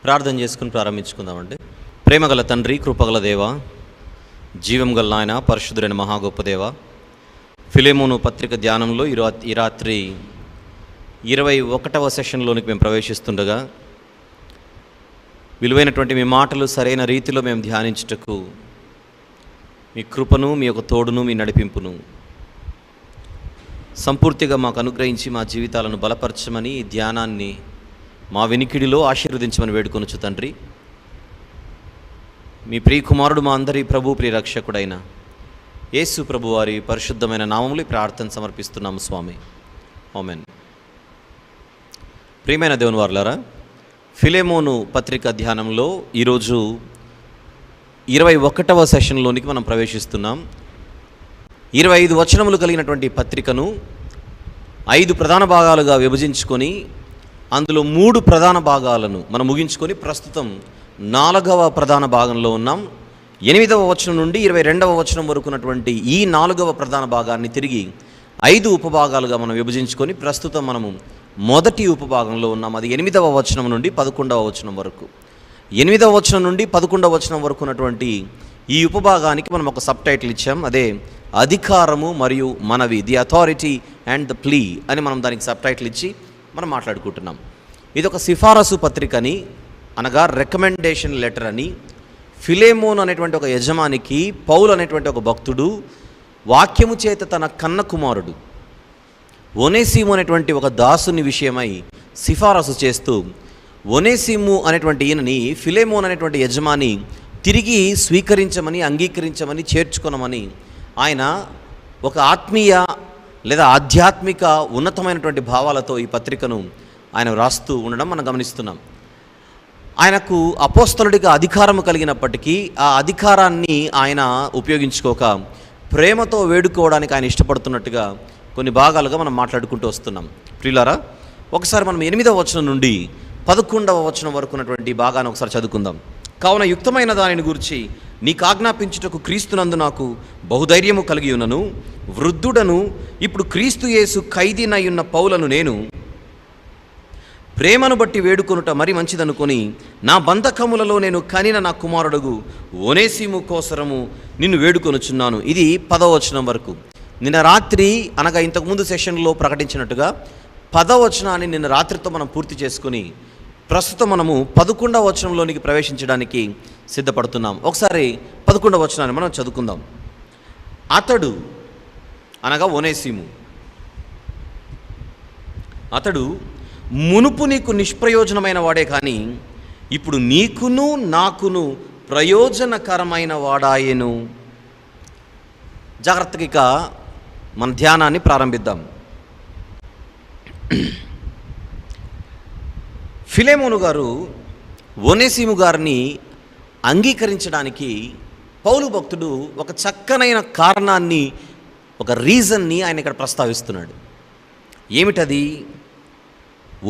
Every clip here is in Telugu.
ప్రార్థన చేసుకుని ప్రారంభించుకుందామండి. ప్రేమగల తండ్రి, కృపగల దేవ, జీవం గల నాయన, పరిశుద్ధుడైన మహా గొప్ప దేవ, ఫిలెమోను పత్రిక ధ్యానంలో ఈ రాత్రి 21వ సెషన్లోనికి మేము ప్రవేశిస్తుండగా విలువైనటువంటి మీ మాటలు సరైన రీతిలో మేము ధ్యానించుటకు మీ కృపను, మీ యొక్క తోడును, మీ నడిపింపును సంపూర్తిగా మాకు అనుగ్రహించి మా జీవితాలను బలపరచమని, ఈ ధ్యానాన్ని మా వినికిడిలో ఆశీర్వదించమని వేడుకొనుచు తండ్రి. మీ ప్రియ కుమారుడు, మా అందరి ప్రభు, ప్రియ రక్షకుడైన యేసు ప్రభు వారి పరిశుద్ధమైన నామములు ప్రార్థన సమర్పిస్తున్నాము స్వామి. ఆమేన్. ప్రియమైన దేవుని వారలారా, ఫిలెమోను పత్రిక ధ్యానంలో ఈరోజు 21వ సెషన్లోనికి మనం ప్రవేశిస్తున్నాం. 25 వచనములు కలిగినటువంటి పత్రికను 5 ప్రధాన భాగాలుగా విభజించుకొని అందులో 3 ప్రధాన భాగాలను మనం ముగించుకొని ప్రస్తుతం 4వ ప్రధాన భాగంలో ఉన్నాం. 8వ వచనం నుండి 22వ వచనం వరకు ఉన్నటువంటి ఈ 4వ ప్రధాన భాగాన్ని తిరిగి 5 ఉపభాగాలుగా మనం విభజించుకొని ప్రస్తుతం మనము మొదటి ఉపభాగంలో ఉన్నాం. అది 8వ వచనం నుండి 11వ వచనం వరకు. 8వ వచనం నుండి 11వ వచనం వరకు ఉన్నటువంటి ఈ ఉపభాగానికి మనం ఒక సబ్ టైటిల్ ఇచ్చాం. అదే అధికారము మరియు మనవి, the authority and the plea అని మనం దానికి సబ్ టైటిల్ ఇచ్చి మనం మాట్లాడుకుంటున్నాం. ఇది ఒక సిఫారసు పత్రిక అని, అనగా రికమెండేషన్ లెటర్ అని ఫిలెమోను అనేటువంటి ఒక యజమానికి పౌలు అనేటువంటి ఒక భక్తుడు వాక్యము చేత తన కన్న కుమారుడు ఒనేసిము అనేటువంటి ఒక దాసుని విషయమై సిఫారసు చేస్తూ, ఒనేసిము అనేటువంటి ఈయనని ఫిలెమోను అనేటువంటి యజమాని తిరిగి స్వీకరించమని, అంగీకరించమని, చేర్చుకొనమని ఆయన ఒక ఆత్మీయ లేదా ఆధ్యాత్మిక ఉన్నతమైనటువంటి భావాలతో ఈ పత్రికను ఆయన వ్రాస్తూ ఉండడం మనం గమనిస్తున్నాం. ఆయనకు అపోస్తలుడిగా అధికారము కలిగినప్పటికీ ఆ అధికారాన్ని ఆయన ఉపయోగించుకోక ప్రేమతో వేడుకోవడానికి ఆయన ఇష్టపడుతున్నట్టుగా కొన్ని భాగాలుగా మనం మాట్లాడుకుంటూ వస్తున్నాం. ప్రియులారా, ఒకసారి మనం 8వ వచనం నుండి 11వ వచనం వరకు ఉన్నటువంటి భాగాన్ని ఒకసారి చదువుకుందాం. కావున యుక్తమైన దానిని గురించి నీకు ఆజ్ఞాపించుటకు క్రీస్తునందు నాకు బహుధైర్యము కలిగి ఉన్నను. వృద్ధుడను ఇప్పుడు క్రీస్తు యేసు ఖైదీనై ఉన్న పౌలను నేను ప్రేమను బట్టి వేడుకొనుట మరి మంచిదనుకొని నా బంధకములలో నేను కనిన నా కుమారుడుగు ఒనేసిము కోసరము నిన్ను వేడుకొనుచున్నాను. ఇది 10వ వచనం వరకు. నిన్న రాత్రి, అనగా ఇంతకుముందు సెషన్లో ప్రకటించినట్టుగా 10వ వచనాన్ని నిన్న రాత్రితో మనం పూర్తి చేసుకుని ప్రస్తుతం మనము 11వ వచనంలోనికి ప్రవేశించడానికి సిద్ధపడుతున్నాం. ఒకసారి 11వ వచనాన్ని మనం చదువుకుందాం. అతడు, అనగా ఒనేసిము, అతడు మునుపు నీకు నిష్ప్రయోజనమైన వాడే కానీ ఇప్పుడు నీకును నాకును ప్రయోజనకరమైన వాడాయెను. జాగ్రత్తగా మన ధ్యానాన్ని ప్రారంభిద్దాం. ఫిలెమోను గారు ఒనేసిము గారిని అంగీకరించడానికి పౌలు భక్తుడు ఒక చక్కనైన కారణాన్ని, ఒక రీజన్ని ఆయన ఇక్కడ ప్రస్తావిస్తున్నాడు. ఏమిటది?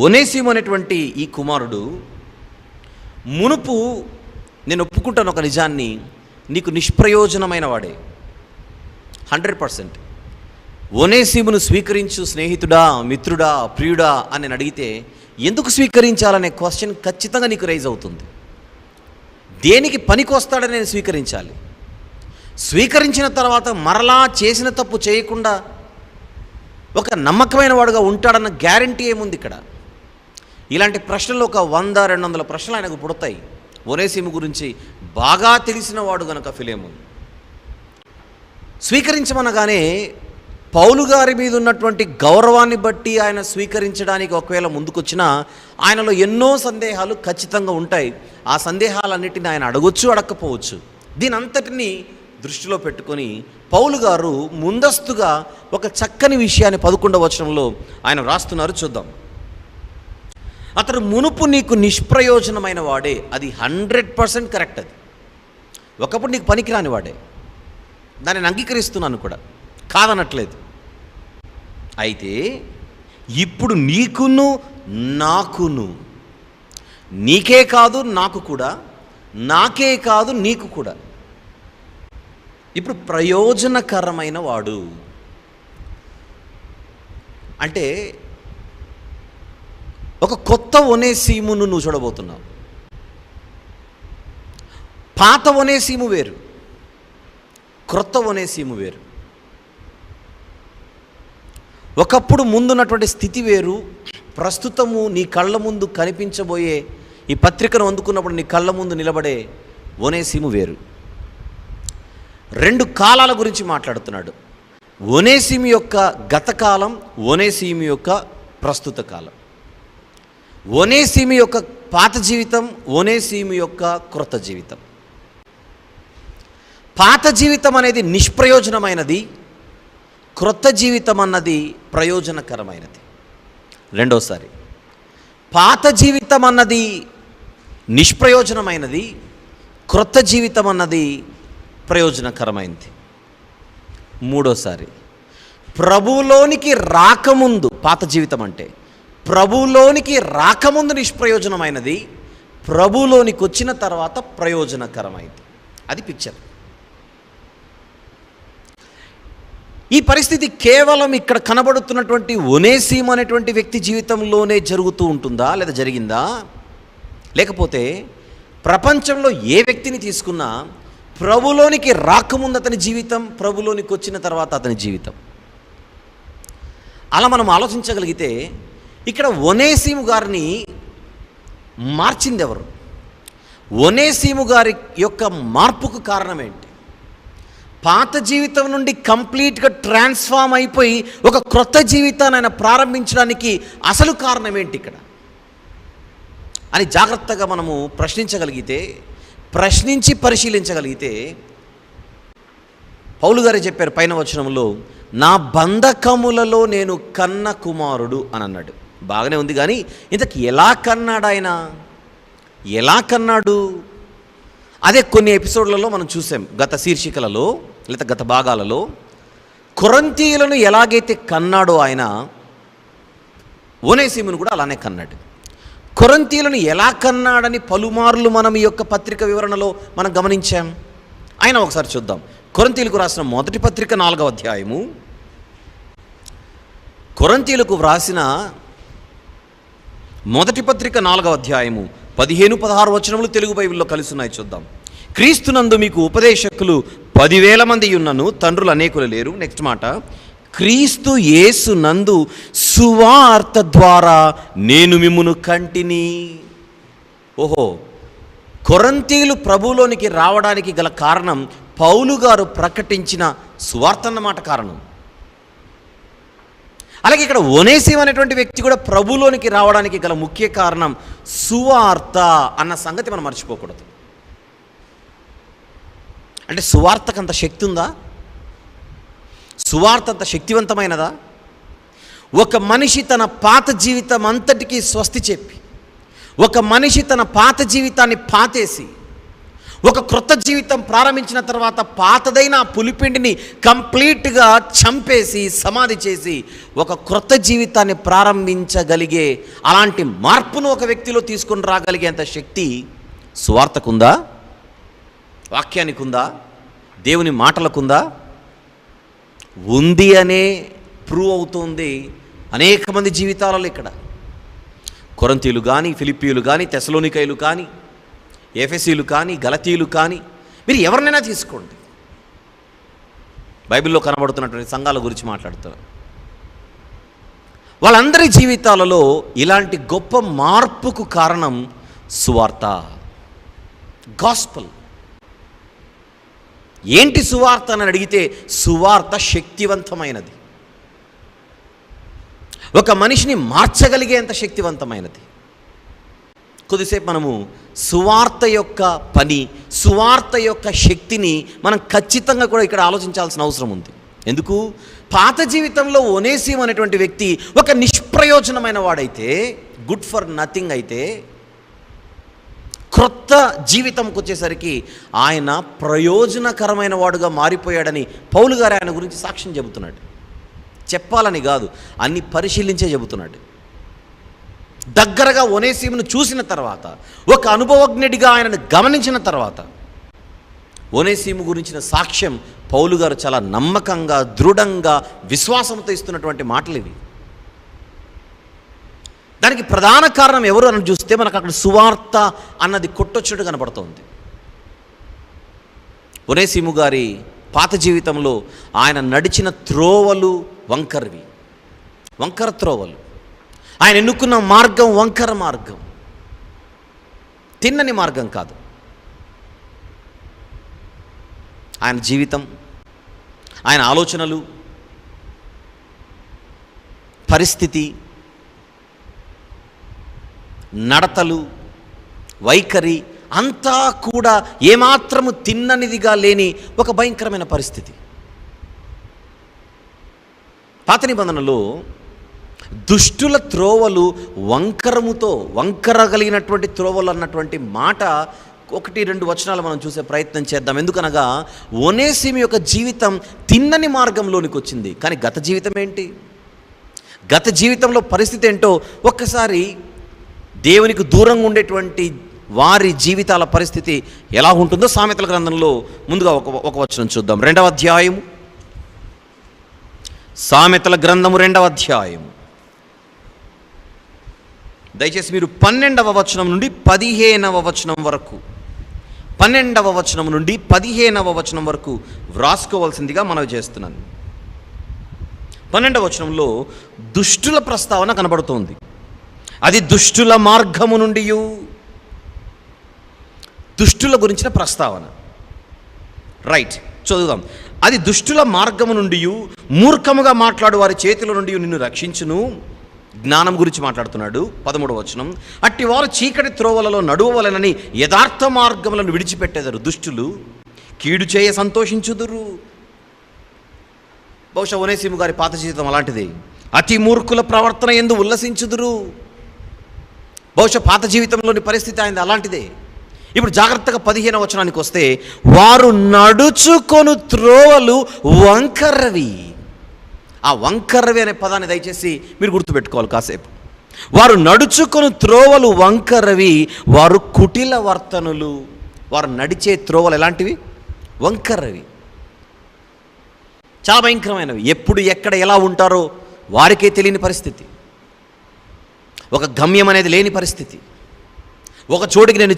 ఒనేసిము అనేటువంటి ఈ కుమారుడు మునుపు, నేను ఒప్పుకుంటాను ఒక నిజాన్ని, నీకు నిష్ప్రయోజనమైన వాడే 100%. ఒనేసిమును స్వీకరించు స్నేహితుడా, మిత్రుడా, ప్రియుడా అని నేను అడిగితే ఎందుకు స్వీకరించాలనే క్వశ్చన్ ఖచ్చితంగా నీకు రైజ్ అవుతుంది. దేనికి పనికి వస్తాడని నేను స్వీకరించాలి? స్వీకరించిన తర్వాత మరలా చేసిన తప్పు చేయకుండా ఒక నమ్మకమైన వాడుగా ఉంటాడన్న గ్యారంటీ ఏముంది ఇక్కడ? ఇలాంటి ప్రశ్నలు ఒక 100-200 ప్రశ్నలు ఆయనకు పుడతాయి. ఒనేసిము గురించి బాగా తెలిసిన వాడు గనక ఫిలెమోను స్వీకరించమనగానే పౌలు గారి మీద ఉన్నటువంటి గౌరవాన్ని బట్టి ఆయన స్వీకరించడానికి ఒకవేళ ముందుకొచ్చినా ఆయనలో ఎన్నో సందేహాలు ఖచ్చితంగా ఉంటాయి. ఆ సందేహాలన్నిటిని ఆయన అడగొచ్చు, అడగకపోవచ్చు. దీని అంతటినీ దృష్టిలో పెట్టుకొని పౌలు గారు ముందస్తుగా ఒక చక్కని విషయాన్ని 11వ వచనంలో ఆయన వ్రాస్తున్నారు. చూద్దాం. అతడు మునుపు నీకు నిష్ప్రయోజనమైన వాడే. అది 100% కరెక్ట్. అది ఒకప్పుడు నీకు పనికిరాని వాడే, దానిని అంగీకరిస్తున్నాను కూడా, కాదనట్లేదు. అయితే ఇప్పుడు నీకును నాకును, నీకే కాదు నాకు కూడా, నాకే కాదు నీకు కూడా ఇప్పుడు ప్రయోజనకరమైన వాడు. అంటే ఒక కొత్త ఒనేసిమును నువ్వు చూడబోతున్నావు. పాత ఒనేసీము వేరు, క్రొత్త ఒనేసీము వేరు. ఒకప్పుడు ముందున్నటువంటి స్థితి వేరు, ప్రస్తుతము నీ కళ్ళ ముందు కనిపించబోయే ఈ పత్రికను అందుకున్నప్పుడు నీ కళ్ళ ముందు నిలబడే ఒనేసీము వేరు. రెండు కాలాల గురించి మాట్లాడుతున్నాడు. ఒనేసీము యొక్క గతకాలం, ఒనేసీము యొక్క ప్రస్తుత కాలం. ఒనేసీము యొక్క పాత జీవితం, ఒనేసీము యొక్క క్రొత్త జీవితం. పాత జీవితం అనేది నిష్ప్రయోజనమైనది, క్రొత్త జీవితం అన్నది ప్రయోజనకరమైనది. రెండోసారి, పాత జీవితం అన్నది నిష్ప్రయోజనమైనది, క్రొత్త జీవితం అన్నది ప్రయోజనకరమైనది. మూడోసారి, ప్రభువులోనికి రాకముందు పాత జీవితం అంటే, ప్రభువులోనికి రాకముందు నిష్ప్రయోజనమైనది, ప్రభువులోనికి వచ్చిన తర్వాత ప్రయోజనకరమైనది. అది పిక్చర్. ఈ పరిస్థితి కేవలం ఇక్కడ కనబడుతున్నటువంటి ఒనేసీము అనేటువంటి వ్యక్తి జీవితంలోనే జరుగుతూ ఉంటుందా, లేదా జరిగిందా? లేకపోతే ప్రపంచంలో ఏ వ్యక్తిని తీసుకున్నా ప్రభులోనికి రాకముందు అతని జీవితం, ప్రభులోనికి వచ్చిన తర్వాత అతని జీవితం. అలా మనం ఆలోచించగలిగితే ఇక్కడ ఒనేసీము గారిని మార్చింది ఎవరు? ఒనేసీము గారి యొక్క మార్పుకు కారణం ఏంటి? పాత జీవితం నుండి కంప్లీట్గా ట్రాన్స్ఫార్మ్ అయిపోయి ఒక క్రొత్త జీవితాన్ని ఆయన ప్రారంభించడానికి అసలు కారణం ఏంటి ఇక్కడ అని జాగ్రత్తగా మనము ప్రశ్నించగలిగితే, ప్రశ్నించి పరిశీలించగలిగితే, పౌలు గారే చెప్పారు పైన వచనంలో, నా బంధకములలో నేను కన్న కుమారుడు అని అన్నాడు. బాగానే ఉంది, కానీ ఇంతకు ఎలా కన్నాడు ఆయన? ఎలా కన్నాడు? అదే కొన్ని ఎపిసోడ్లలో మనం చూసాం, గత శీర్షికలలో లేదా గత భాగాలలో. కొరింథీయులను ఎలాగైతే కన్నాడో ఆయన, ఒనేసీమును కూడా అలానే కన్నాడు. కొరింథీయులను ఎలా కన్నాడని పలుమార్లు మనం ఈ యొక్క పత్రిక వివరణలో మనం గమనించాం. ఆయన ఒకసారి చూద్దాం. కొరింథీయులకు రాసిన మొదటి పత్రిక 4వ అధ్యాయము. కొరింథీయులకు వ్రాసిన మొదటి పత్రిక 4వ అధ్యాయము 15-16 వచనములు తెలుగు బైబిల్లో కలిసి ఉన్నాయి. చూద్దాం. క్రీస్తునందు మీకు ఉపదేశకులు 10,000 మంది ఉన్నను, తండ్రులు అనేకులు లేరు. నెక్స్ట్ మాట, క్రీస్తు యేసు నందు సువార్త ద్వారా నేను మిమ్మును కంటిని. ఓహో, కొరింథీయులు ప్రభువులోనికి రావడానికి గల కారణం పౌలు గారు ప్రకటించిన సువార్త అన్నమాట కారణం. అలాగే ఇక్కడ ఒనేసీము అనేటువంటి వ్యక్తి కూడా ప్రభువులోనికి రావడానికి గల ముఖ్య కారణం సువార్త అన్న సంగతి మనం మర్చిపోకూడదు. అంటే సువార్తకు అంత శక్తి ఉందా? సువార్త అంత శక్తివంతమైనదా? ఒక మనిషి తన పాత జీవితం అంతటికీ స్వస్తి చెప్పి, ఒక మనిషి తన పాత జీవితాన్ని పాతేసి ఒక క్రొత్త జీవితం ప్రారంభించిన తర్వాత పాతదైన పులిపిండిని కంప్లీట్గా చంపేసి సమాధి చేసి ఒక క్రొత్త జీవితాన్ని ప్రారంభించగలిగే అలాంటి మార్పును ఒక వ్యక్తిలో తీసుకొని రాగలిగేంత శక్తి సువార్తకుందా? వాక్యానికి ఉందా? దేవుని మాటలకుందా? ఉంది అనే ప్రూవ్ అవుతుంది అనేక మంది జీవితాలలో. ఇక్కడ కొరింథీయులు కానీ, ఫిలిప్పీయులు కానీ, తెసలోనికైలు కానీ, ఎఫెసీలు కానీ, గలతీయులు కానీ, మీరు ఎవరినైనా తీసుకోండి, బైబిల్లో కనబడుతున్నటువంటి సంఘాల గురించి మాట్లాడుతున్నారు. వాళ్ళందరి జీవితాలలో ఇలాంటి గొప్ప మార్పుకు కారణం సువార్త, గాస్పల్. ఏంటి సువార్త అని అడిగితే, సువార్త శక్తివంతమైనది, ఒక మనిషిని మార్చగలిగేంత శక్తివంతమైనది. కొద్దిసేపు మనము సువార్త యొక్క పని, సువార్త యొక్క శక్తిని మనం ఖచ్చితంగా కూడా ఇక్కడ ఆలోచించాల్సిన అవసరం ఉంది. ఎందుకు? పాత జీవితంలో ఒనేసీము అనేటువంటి వ్యక్తి ఒక నిష్ప్రయోజనమైన వాడైతే, గుడ్ ఫర్ నథింగ్ అయితే, క్రొత్త జీవితంకి వచ్చేసరికి ఆయన ప్రయోజనకరమైన వాడుగా మారిపోయాడని పౌలు గారు ఆయన గురించి సాక్ష్యం చెబుతున్నాడు. చెప్పాలని కాదు, అన్ని పరిశీలించే చెబుతున్నాడు. దగ్గరగా ఒనేసీమును చూసిన తర్వాత, ఒక అనుభవజ్ఞుడిగా ఆయనను గమనించిన తర్వాత, ఒనేసీము గురించిన సాక్ష్యం పౌలు గారు చాలా నమ్మకంగా, దృఢంగా, విశ్వాసంతో ఇస్తున్నటువంటి మాటలు ఇవి. దానికి ప్రధాన కారణం ఎవరు అని చూస్తే మనకు అక్కడ సువార్త అన్నది కొట్టొచ్చుడు కనబడుతుంది. ఒనేసిము గారి పాత జీవితంలో ఆయన నడిచిన త్రోవలు వంకర త్రోవలు. ఆయన ఎన్నుకున్న మార్గం వంకర మార్గం, తిన్నని మార్గం కాదు. ఆయన జీవితం, ఆయన ఆలోచనలు, పరిస్థితి, నడతలు, వైఖరి అంతా కూడా ఏమాత్రము తిన్ననిదిగా లేని ఒక భయంకరమైన పరిస్థితి. పాత నిబంధనలో దుష్టుల త్రోవలు వంకర కలిగినటువంటి త్రోవలు అన్నటువంటి మాట 1-2 వచనాలు మనం చూసే ప్రయత్నం చేద్దాం. ఎందుకనగా ఒనేసిము యొక్క జీవితం తిన్నని మార్గంలోనికి వచ్చింది. కానీ గత జీవితం ఏంటి? గత జీవితంలో పరిస్థితి ఏంటో ఒక్కసారి దేవునికి దూరంగా ఉండేటువంటి వారి జీవితాల పరిస్థితి ఎలా ఉంటుందో సామెతల గ్రంథంలో ముందుగా ఒక వచనం చూద్దాం. 2వ అధ్యాయం, సామెతల గ్రంథము 2వ అధ్యాయం. దయచేసి మీరు 12వ వచనం నుండి 15వ వచనం వరకు 12వ వచనం నుండి 15వ వచనం వరకు వ్రాసుకోవాల్సిందిగా మనవి చేస్తున్నాను. 12వ వచనంలో దుష్టుల ప్రస్తావన కనబడుతోంది. అది దుష్టుల మార్గము నుండి, దుష్టుల గురించిన ప్రస్తావన. రైట్, చదువుదాం. అది దుష్టుల మార్గము నుండి, మూర్ఖముగా మాట్లాడు వారి చేతిలో నుండి నిన్ను రక్షించును. జ్ఞానం గురించి మాట్లాడుతున్నాడు. 13వ వచనం, అట్టి వారు చీకటి త్రోవలలో నడువవలెనని యథార్థ మార్గములను విడిచిపెట్టేదారు. దుష్టులు కీడు చేయ సంతోషించుదురు. బహుశా ఒనేసిము గారి పాత జీవితం అలాంటిది. అతి మూర్ఖుల ప్రవర్తన యందు ఉల్లసించుదురు. బహుశా పాత జీవితంలోని పరిస్థితి ఆయన అలాంటిదే. ఇప్పుడు జాగ్రత్తగా 15వ వచనానికి వస్తే, వారు నడుచుకొను త్రోవలు వంకరవి. ఆ వంకరవి అనే పదాన్ని దయచేసి మీరు గుర్తుపెట్టుకోవాలి కాసేపు. వారు నడుచుకొను త్రోవలు వంకరవి, వారు కుటిల వర్తనులు. వారు నడిచే త్రోవలు ఎలాంటివి? వంకరవి, చాలా భయంకరమైనవి. ఎప్పుడు ఎక్కడ ఎలా ఉంటారో వారికే తెలియని పరిస్థితి, ఒక గమ్యం అనేది లేని పరిస్థితి. ఒక చోటికి నేను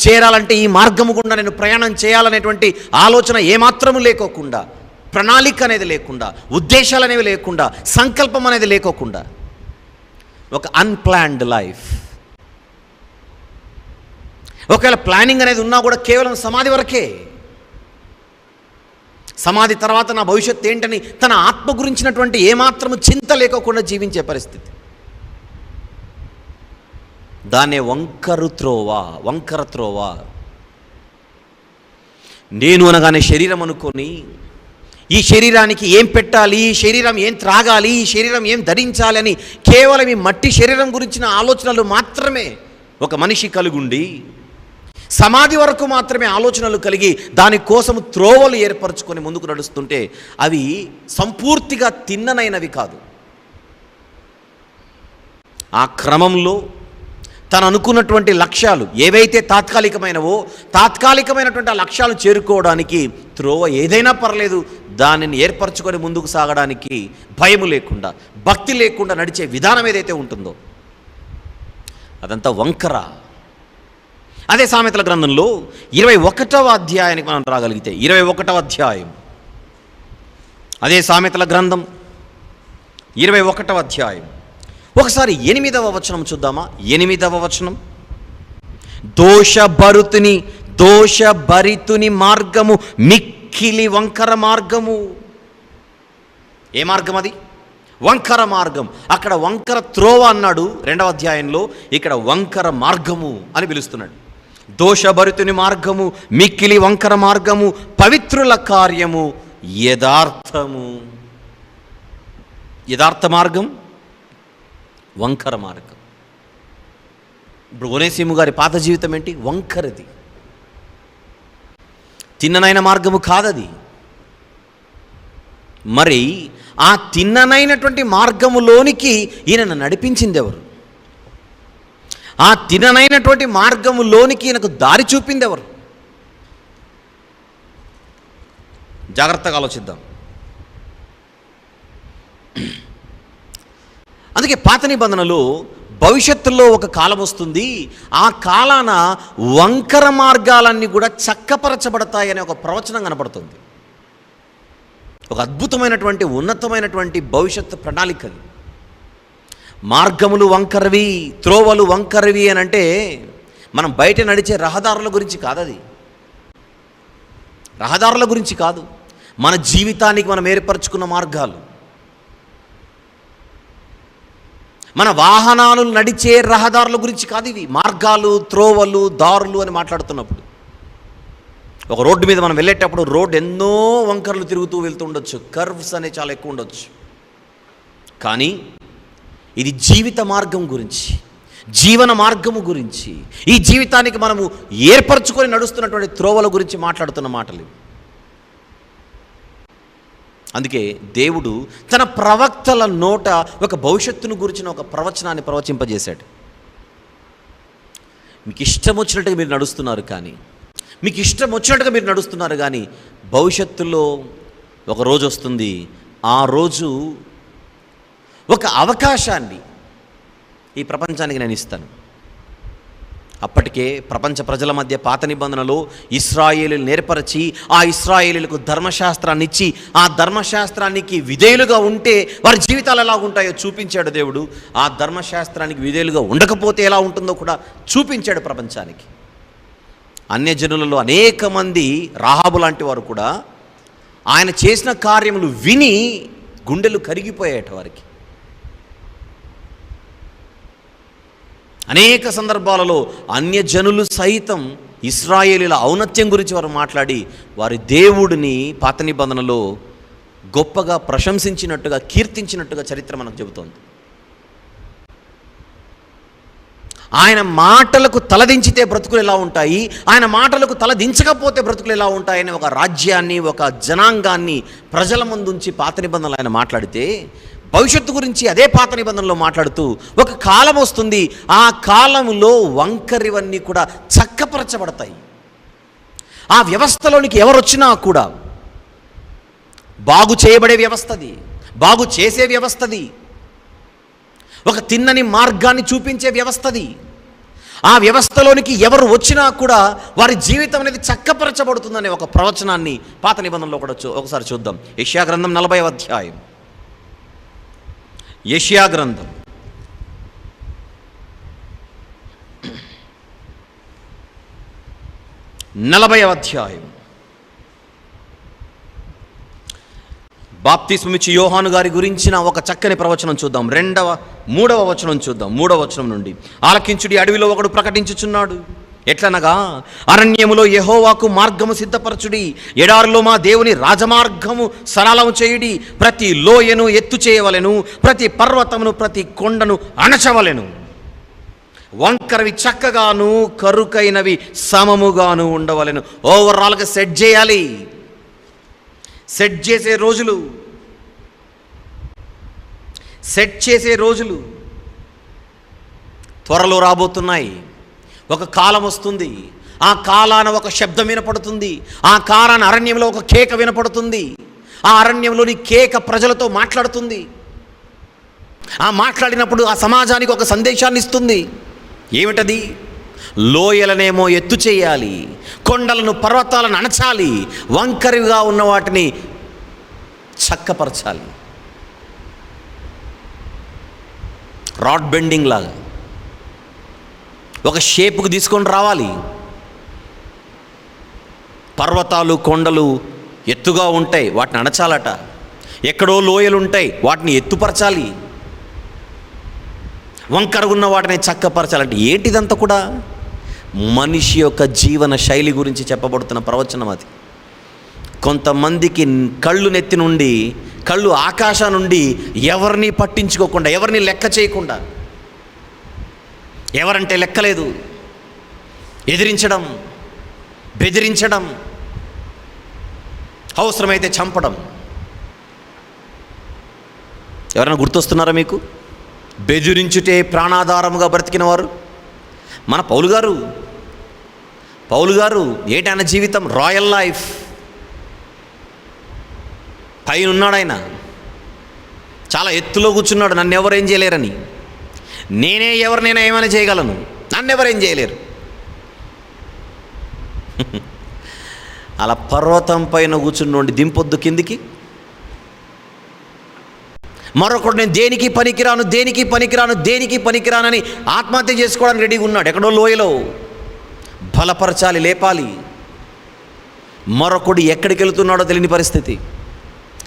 చేరాలంటే ఈ మార్గము గుండా నేను ప్రయాణం చేయాలనేటువంటి ఆలోచన ఏమాత్రము లేకోకుండా, ప్రణాళిక అనేది లేకుండా, ఉద్దేశాలు అనేవి లేకుండా, సంకల్పం అనేది లేకోకుండా ఒక అన్ప్లాన్డ్ లైఫ్. ఒకవేళ ప్లానింగ్ అనేది ఉన్నా కూడా కేవలం సమాధి వరకే. సమాధి తర్వాత నా భవిష్యత్తు ఏంటని తన ఆత్మ గురించినటువంటి ఏమాత్రము చింత లేకోకుండా జీవించే పరిస్థితి. దాన్నే వంకర త్రోవ. నేను అనగానే శరీరం అనుకొని, ఈ శరీరానికి ఏం పెట్టాలి, ఈ శరీరం ఏం త్రాగాలి, ఈ శరీరం ఏం ధరించాలి అని కేవలం ఈ మట్టి శరీరం గురించిన ఆలోచనలు మాత్రమే ఒక మనిషి కలిగుండి, సమాధి వరకు మాత్రమే ఆలోచనలు కలిగి దానికోసము త్రోవలు ఏర్పరచుకొని ముందుకు నడుస్తుంటే అవి సంపూర్తిగా తిన్ననైనవి కాదు. ఆ క్రమంలో తను అనుకున్నటువంటి లక్ష్యాలు ఏవైతే తాత్కాలికమైనటువంటి ఆ లక్ష్యాలు చేరుకోవడానికి త్రోవ ఏదైనా పర్లేదు, దానిని ఏర్పరచుకొని ముందుకు సాగడానికి భయం లేకుండా, భక్తి లేకుండా నడిచే విధానం ఏదైతే ఉంటుందో అదంతా వంకర. అదే సామెతల గ్రంథంలో 21వ అధ్యాయానికి మనం రాగలిగితే, 21వ అధ్యాయం, అదే సామెతల గ్రంథం 21వ అధ్యాయం ఒకసారి 8వ వచనం చూద్దామా. 8వ వచనం, దోషభరితుని మార్గము మిక్కిలి వంకర మార్గము. ఏ మార్గం అది? వంకర మార్గం. అక్కడ వంకర త్రోవ అన్నాడు 2వ అధ్యాయంలో, ఇక్కడ వంకర మార్గము అని పిలుస్తున్నాడు. దోషభరితుని మార్గము మిక్కిలి వంకర మార్గము, పవిత్రుల కార్యము యథార్థము. యథార్థ మార్గం, వంకర మార్గం. ఇప్పుడు ఒనేసిము గారి పాత జీవితం ఏంటి? వంకరది, తిన్ననైన మార్గము కాదది. మరి ఆ తిన్ననైనటువంటి మార్గములోనికి ఈయనను నడిపించింది ఎవరు? ఆ తిన్ననైనటువంటి మార్గములోనికి ఈయనకు దారి చూపింది ఎవరు? జాగ్రత్తగా ఆలోచిద్దాం. అందుకే పాత నిబంధనలో భవిష్యత్తులో ఒక కాలం వస్తుంది, ఆ కాలాన వంకర మార్గాలన్నీ కూడా చక్కపరచబడతాయనే ఒక ప్రవచనం కనపడుతుంది. ఒక అద్భుతమైనటువంటి ఉన్నతమైనటువంటి భవిష్యత్తు ప్రణాళిక అది. మార్గములు వంకరవి, త్రోవలు వంకరవి అని అంటే మనం బయట నడిచే రహదారుల గురించి కాదు. అది రహదారుల గురించి కాదు, మన జీవితానికి మనం ఏర్పరచుకున్న మార్గాలు, మన వాహనాలు నడిచే రహదారుల గురించి కాదు ఇవి. మార్గాలు, త్రోవలు, దారులు అని మాట్లాడుతున్నప్పుడు ఒక రోడ్డు మీద మనం వెళ్ళేటప్పుడు రోడ్డు ఎన్నో వంకరలు తిరుగుతూ వెళ్తూ ఉండొచ్చు, కర్వ్స్ అనేవి చాలా ఎక్కువ ఉండొచ్చు. కానీ ఇది జీవిత మార్గం గురించి, జీవన మార్గము గురించి, ఈ జీవితానికి మనము ఏర్పరచుకొని నడుస్తున్నటువంటి త్రోవల గురించి మాట్లాడుతున్న మాటలు. అందుకే దేవుడు తన ప్రవక్తల నోట ఒక భవిష్యత్తును గురించిన ఒక ప్రవచనాన్ని ప్రవచింపజేశాడు. మీకు ఇష్టం వచ్చినట్టుగా మీరు నడుస్తున్నారు, కానీ మీకు ఇష్టం వచ్చినట్టుగా మీరు నడుస్తున్నారు కానీ భవిష్యత్తులో ఒక రోజు వస్తుంది, ఆ రోజు ఒక అవకాశాన్ని ఈ ప్రపంచానికి నేను ఇస్తాను. అప్పటికే ప్రపంచ ప్రజల మధ్య పాత నిబంధనలో ఇశ్రాయేలీలు నేర్పరచి, ఆ ఇశ్రాయేలీలకు ధర్మశాస్త్రాన్ని ఇచ్చి, ఆ ధర్మశాస్త్రానికి విధేయులుగా ఉంటే వారి జీవితాలు ఎలా ఉంటాయో చూపించాడు దేవుడు. ఆ ధర్మశాస్త్రానికి విధేయులుగా ఉండకపోతే ఎలా ఉంటుందో కూడా చూపించాడు ప్రపంచానికి. అన్యజనులలో అనేక మంది రాహాబు లాంటి వారు కూడా ఆయన చేసిన కార్యములు విని గుండెలు కరిగిపోయాయట వారికి. అనేక సందర్భాలలో అన్యజనులు సైతం ఇశ్రాయేలీల ఔన్నత్యం గురించి వారు మాట్లాడి వారి దేవుడిని పాత నిబంధనలో గొప్పగా ప్రశంసించినట్టుగా, కీర్తించినట్టుగా చరిత్ర మనకు చెబుతోంది. ఆయన మాటలకు తలదించితే బ్రతుకులు ఎలా ఉంటాయి, ఆయన మాటలకు తలదించకపోతే బ్రతుకులు ఎలా ఉంటాయని ఒక రాజ్యాన్ని, ఒక జనాంగాన్ని ప్రజల ముందుంచి పాత నిబంధనలు ఆయన మాట్లాడితే, భవిష్యత్తు గురించి అదే పాత నిబంధనలో మాట్లాడుతూ ఒక కాలం వస్తుంది, ఆ కాలంలో వంకరివన్నీ కూడా చక్కపరచబడతాయి. ఆ వ్యవస్థలోనికి ఎవరు వచ్చినా కూడా బాగు చేయబడే వ్యవస్థది, బాగు చేసే వ్యవస్థది, ఒక తిన్నని మార్గాన్ని చూపించే వ్యవస్థది. ఆ వ్యవస్థలోనికి ఎవరు వచ్చినా కూడా వారి జీవితం అనేది చక్కపరచబడుతుందనే ఒక ప్రవచనాన్ని పాత నిబంధనలో కూడా ఒకసారి చూద్దాం. యెషయా గ్రంథం 40వ అధ్యాయం. యెషయా గ్రంథం 40వ అధ్యాయం. బాప్తిస్మమిచ్చి యోహాను గారి గురించిన ఒక చక్కని ప్రవచనం చూద్దాం. 3వ వచనం చూద్దాం. 3వ వచనం నుండి, ఆలకించుడి, అడవిలో ఒకడు ప్రకటించుచున్నాడు. ఎట్లనగా, అరణ్యములో యెహోవాకు మార్గము సిద్ధపరచుడి, ఎడారిలో మా దేవుని రాజమార్గము సరళము చేయుడి. ప్రతి లోయను ఎత్తు చేయవలెను, ప్రతి పర్వతమును, ప్రతి కొండను అణచవలెను. వంకరవి చక్కగాను, కరుకైనవి సమముగాను ఉండవలెను. ఓవరాల్గా సెట్ చేయాలి. సెట్ చేసే రోజులు, సెట్ చేసే రోజులు త్వరలో రాబోతున్నాయి. ఒక కాలం వస్తుంది, ఆ కాలాన ఒక శబ్దం వినపడుతుంది, ఆ కాలాన అరణ్యంలో ఒక కేక వినపడుతుంది. ఆ అరణ్యంలోని కేక ప్రజలతో మాట్లాడుతుంది. ఆ మాట్లాడినప్పుడు ఆ సమాజానికి ఒక సందేశాన్ని ఇస్తుంది. ఏమిటది? లోయలనేమో ఎత్తు చేయాలి, కొండలను, పర్వతాలను అణచాలి, వంకరిగా ఉన్న వాటిని చక్కపరచాలి. రాడ్ బెండింగ్ లాగా ఒక షేపుకు తీసుకొని రావాలి. పర్వతాలు, కొండలు ఎత్తుగా ఉంటాయి, వాటిని అణచాలట. ఎక్కడో లోయలు ఉంటాయి, వాటిని ఎత్తుపరచాలి. వంకరగా ఉన్న వాటిని చక్కపరచాలంటే ఏంటిదంతా కూడా మనిషి యొక్క జీవన శైలి గురించి చెప్పబడుతున్న ప్రవచనం అది. కొంతమందికి కళ్ళు నెత్తి నుండి, కళ్ళు ఆకాశం నుండి ఎవరిని పట్టించుకోకుండా, ఎవరిని లెక్క చేయకుండా, ఎవరంటే లెక్కలేదు, ఎదిరించడం, బెదిరించడం, అవసరమైతే చంపడం. ఎవరైనా గుర్తొస్తున్నారా మీకు? బెదిరించుటే ప్రాణాధారముగా బ్రతికిన వారు మన పౌలు గారు. ఏంటన్న జీవితం? Royal life. పైన ఉన్నాడు ఆయన, చాలా ఎత్తులో కూర్చున్నాడు, నన్ను ఎవరేం చేయలేరని. నేనే ఎవరినైనా ఏమైనా చేయగలను, నన్నెవరేం చేయలేరు. అలా పర్వతం పైన కూర్చున్నోండి దింపొద్దు కిందికి. మరొకడు నేను దేనికి పనికిరానని ఆత్మహత్య చేసుకోవడానికి రెడీగా ఉన్నాడు. ఎక్కడో లోయలో బలపరచాలి, లేపాలి. మరొకడు ఎక్కడికి వెళుతున్నాడో తెలియని పరిస్థితి,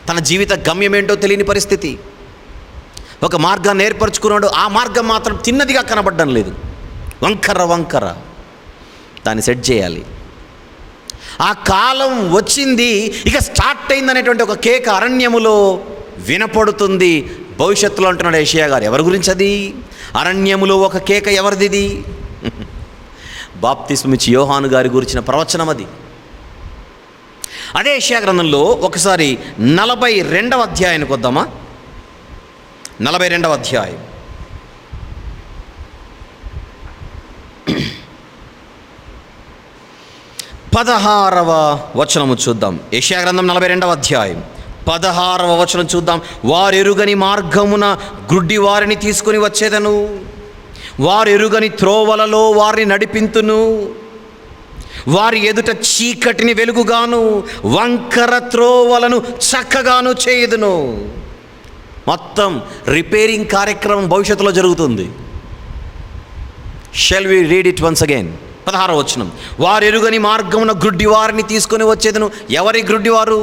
తన జీవిత గమ్యం ఏంటో తెలియని పరిస్థితి. ఒక మార్గాన్ని ఏర్పరచుకున్నాడు, ఆ మార్గం మాత్రం తిన్నదిగా కనబడడం లేదు, వంకర. దాన్ని సెట్ చేయాలి. ఆ కాలం వచ్చింది, ఇక స్టార్ట్ అయిందనేటువంటి ఒక కేక అరణ్యములో వినపడుతుంది. భవిష్యత్తులో అంటున్నాడు యెషయా గారు. ఎవరి గురించి అది? అరణ్యములో ఒక కేక ఎవరిది? బాప్తిస్మమిచ్చి యోహాను గారి గురించిన ప్రవచనం అది. అదే యెషయా గ్రంథంలో ఒకసారి 42వ అధ్యాయానికి వద్దామా? 42వ అధ్యాయం 16వ వచనము చూద్దాం. యెషయా గ్రంథం 42వ అధ్యాయం 16వ వచనం చూద్దాం. వారెరుగని మార్గమున గ్రుడ్డి వారిని తీసుకుని వచ్చేదను, వారెరుగని త్రోవలలో వారిని నడిపింతును, వారి ఎదుట చీకటిని వెలుగుగాను వంకర త్రోవలను చక్కగాను చేయుదును. మొత్తం రిపేరింగ్ కార్యక్రమం భవిష్యత్తులో జరుగుతుంది. Shall we read it once again? 16వ వచనం. వారెరుగని మార్గమున గ్రుడ్డి వారిని తీసుకొని వచ్చేదను. ఎవరి గ్రుడ్డివారు?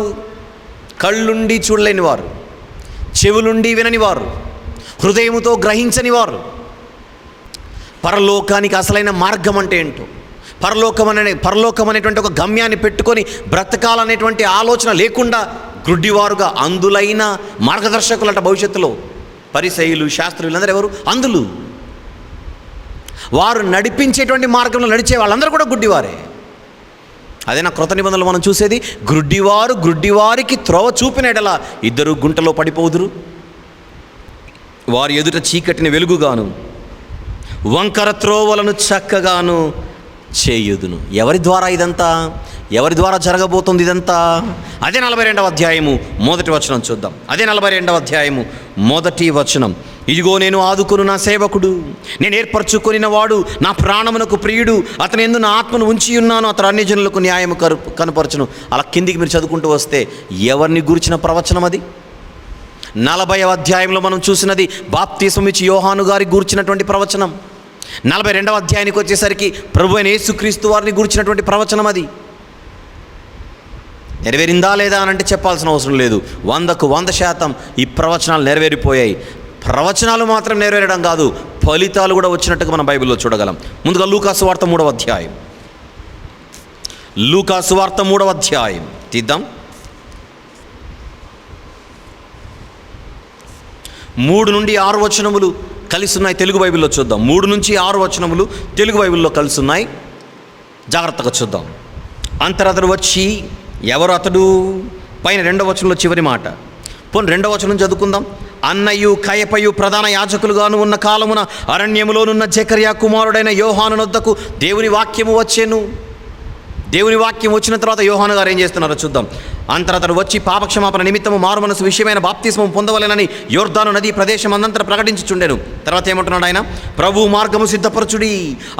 కళ్ళుండి చూడలేని వారు, చెవులుండి వినని వారు, హృదయముతో గ్రహించని వారు. పరలోకానికి అసలైన మార్గం అంటే ఏంటో, పరలోకం అనేటువంటి ఒక గమ్యాన్ని పెట్టుకొని బ్రతకాలనేటువంటి ఆలోచన లేకుండా గ్రుడ్డివారుగా అందులైన మార్గదర్శకులంట భవిష్యత్తులో. పరిసయ్యులు, శాస్త్రులు అందరూ ఎవరు? అందులు. వారు నడిపించేటువంటి మార్గంలో నడిచే వాళ్ళందరూ కూడా గుడ్డివారే. అదే నా కృత నిబంధనలు మనం చూసేది. గ్రుడ్డివారికి త్రోవ చూపిన ఎడల ఇద్దరు గుంటలో పడిపోదురు, వారి ఎదుట చీకటిని వెలుగుగాను వంకర త్రోవలను చక్కగాను చేయుదును. ఎవరి ద్వారా ఇదంతా? ఎవరి ద్వారా జరగబోతుంది ఇదంతా? అదే 42వ అధ్యాయము 1వ వచనం చూద్దాం. అదే 42వ అధ్యాయము 1వ వచనం. ఇదిగో నేను ఆదుకును నా సేవకుడు, నేను ఏర్పరచుకొనిన వాడు, నా ప్రాణమునకు ప్రియుడు, అతని యందు నా ఆత్మను ఉంచి ఉన్నాను, అతను అన్ని జనులకు న్యాయము కనపరచును. అలా కిందికి మీరు చదువుకుంటూ వస్తే ఎవరిని గురించిన ప్రవచనం అది? 40వ అధ్యాయంలో మనం చూసినది బాప్తిస్మమిచ్చి యోహాను గారి గురించినటువంటి ప్రవచనం. 42వ అధ్యాయానికి వచ్చేసరికి ప్రభువైన యేసుక్రీస్తు వారిని గురించినటువంటి ప్రవచనం అది. నెరవేరిందా లేదా అని అంటే చెప్పాల్సిన అవసరం లేదు. 100కు 100% ఈ ప్రవచనాలు నెరవేరిపోయాయి. ప్రవచనాలు మాత్రం నెరవేరడం కాదు, ఫలితాలు కూడా వచ్చినట్టుగా మనం బైబిల్లో చూడగలం. ముందుగా లూకాసు వార్త 3వ అధ్యాయం. లూకాసు వార్త 3వ అధ్యాయం తీద్దాం. 3 నుండి 6 వచనములు కలిసి ఉన్నాయి తెలుగు బైబిల్లో చూద్దాం. 3 నుంచి 6 వచనములు తెలుగు బైబిల్లో కలిసి ఉన్నాయి. జాగ్రత్తగా చూద్దాం. అంతరతడు వచ్చి, ఎవరు అతడు? పైన 2వ వచనంలో చివరి మాట. పోనీ 2వ వచనం చదువుకుందాం. అన్నయు కయపయు ప్రధాన యాజకులుగాను ఉన్న కాలమున అరణ్యములోనున్న జకర్యా కుమారుడైన యోహాను నొద్దకు దేవుని వాక్యము వచ్చెను. దేవుని వాక్యం వచ్చిన తర్వాత యోహాను గారు ఏం చేస్తున్నారో చూద్దాం. అంతరతడు వచ్చి పాపక్షమాపణ నిమిత్తము మారుమనసు విషయమైన బాప్తిస్మం పొందవలెనని యోర్దాను నదీ ప్రదేశం అందంతట ప్రకటించుచుండెను. తర్వాత ఏమంటున్నాడు ఆయన? ప్రభు మార్గము సిద్ధపరచుడి,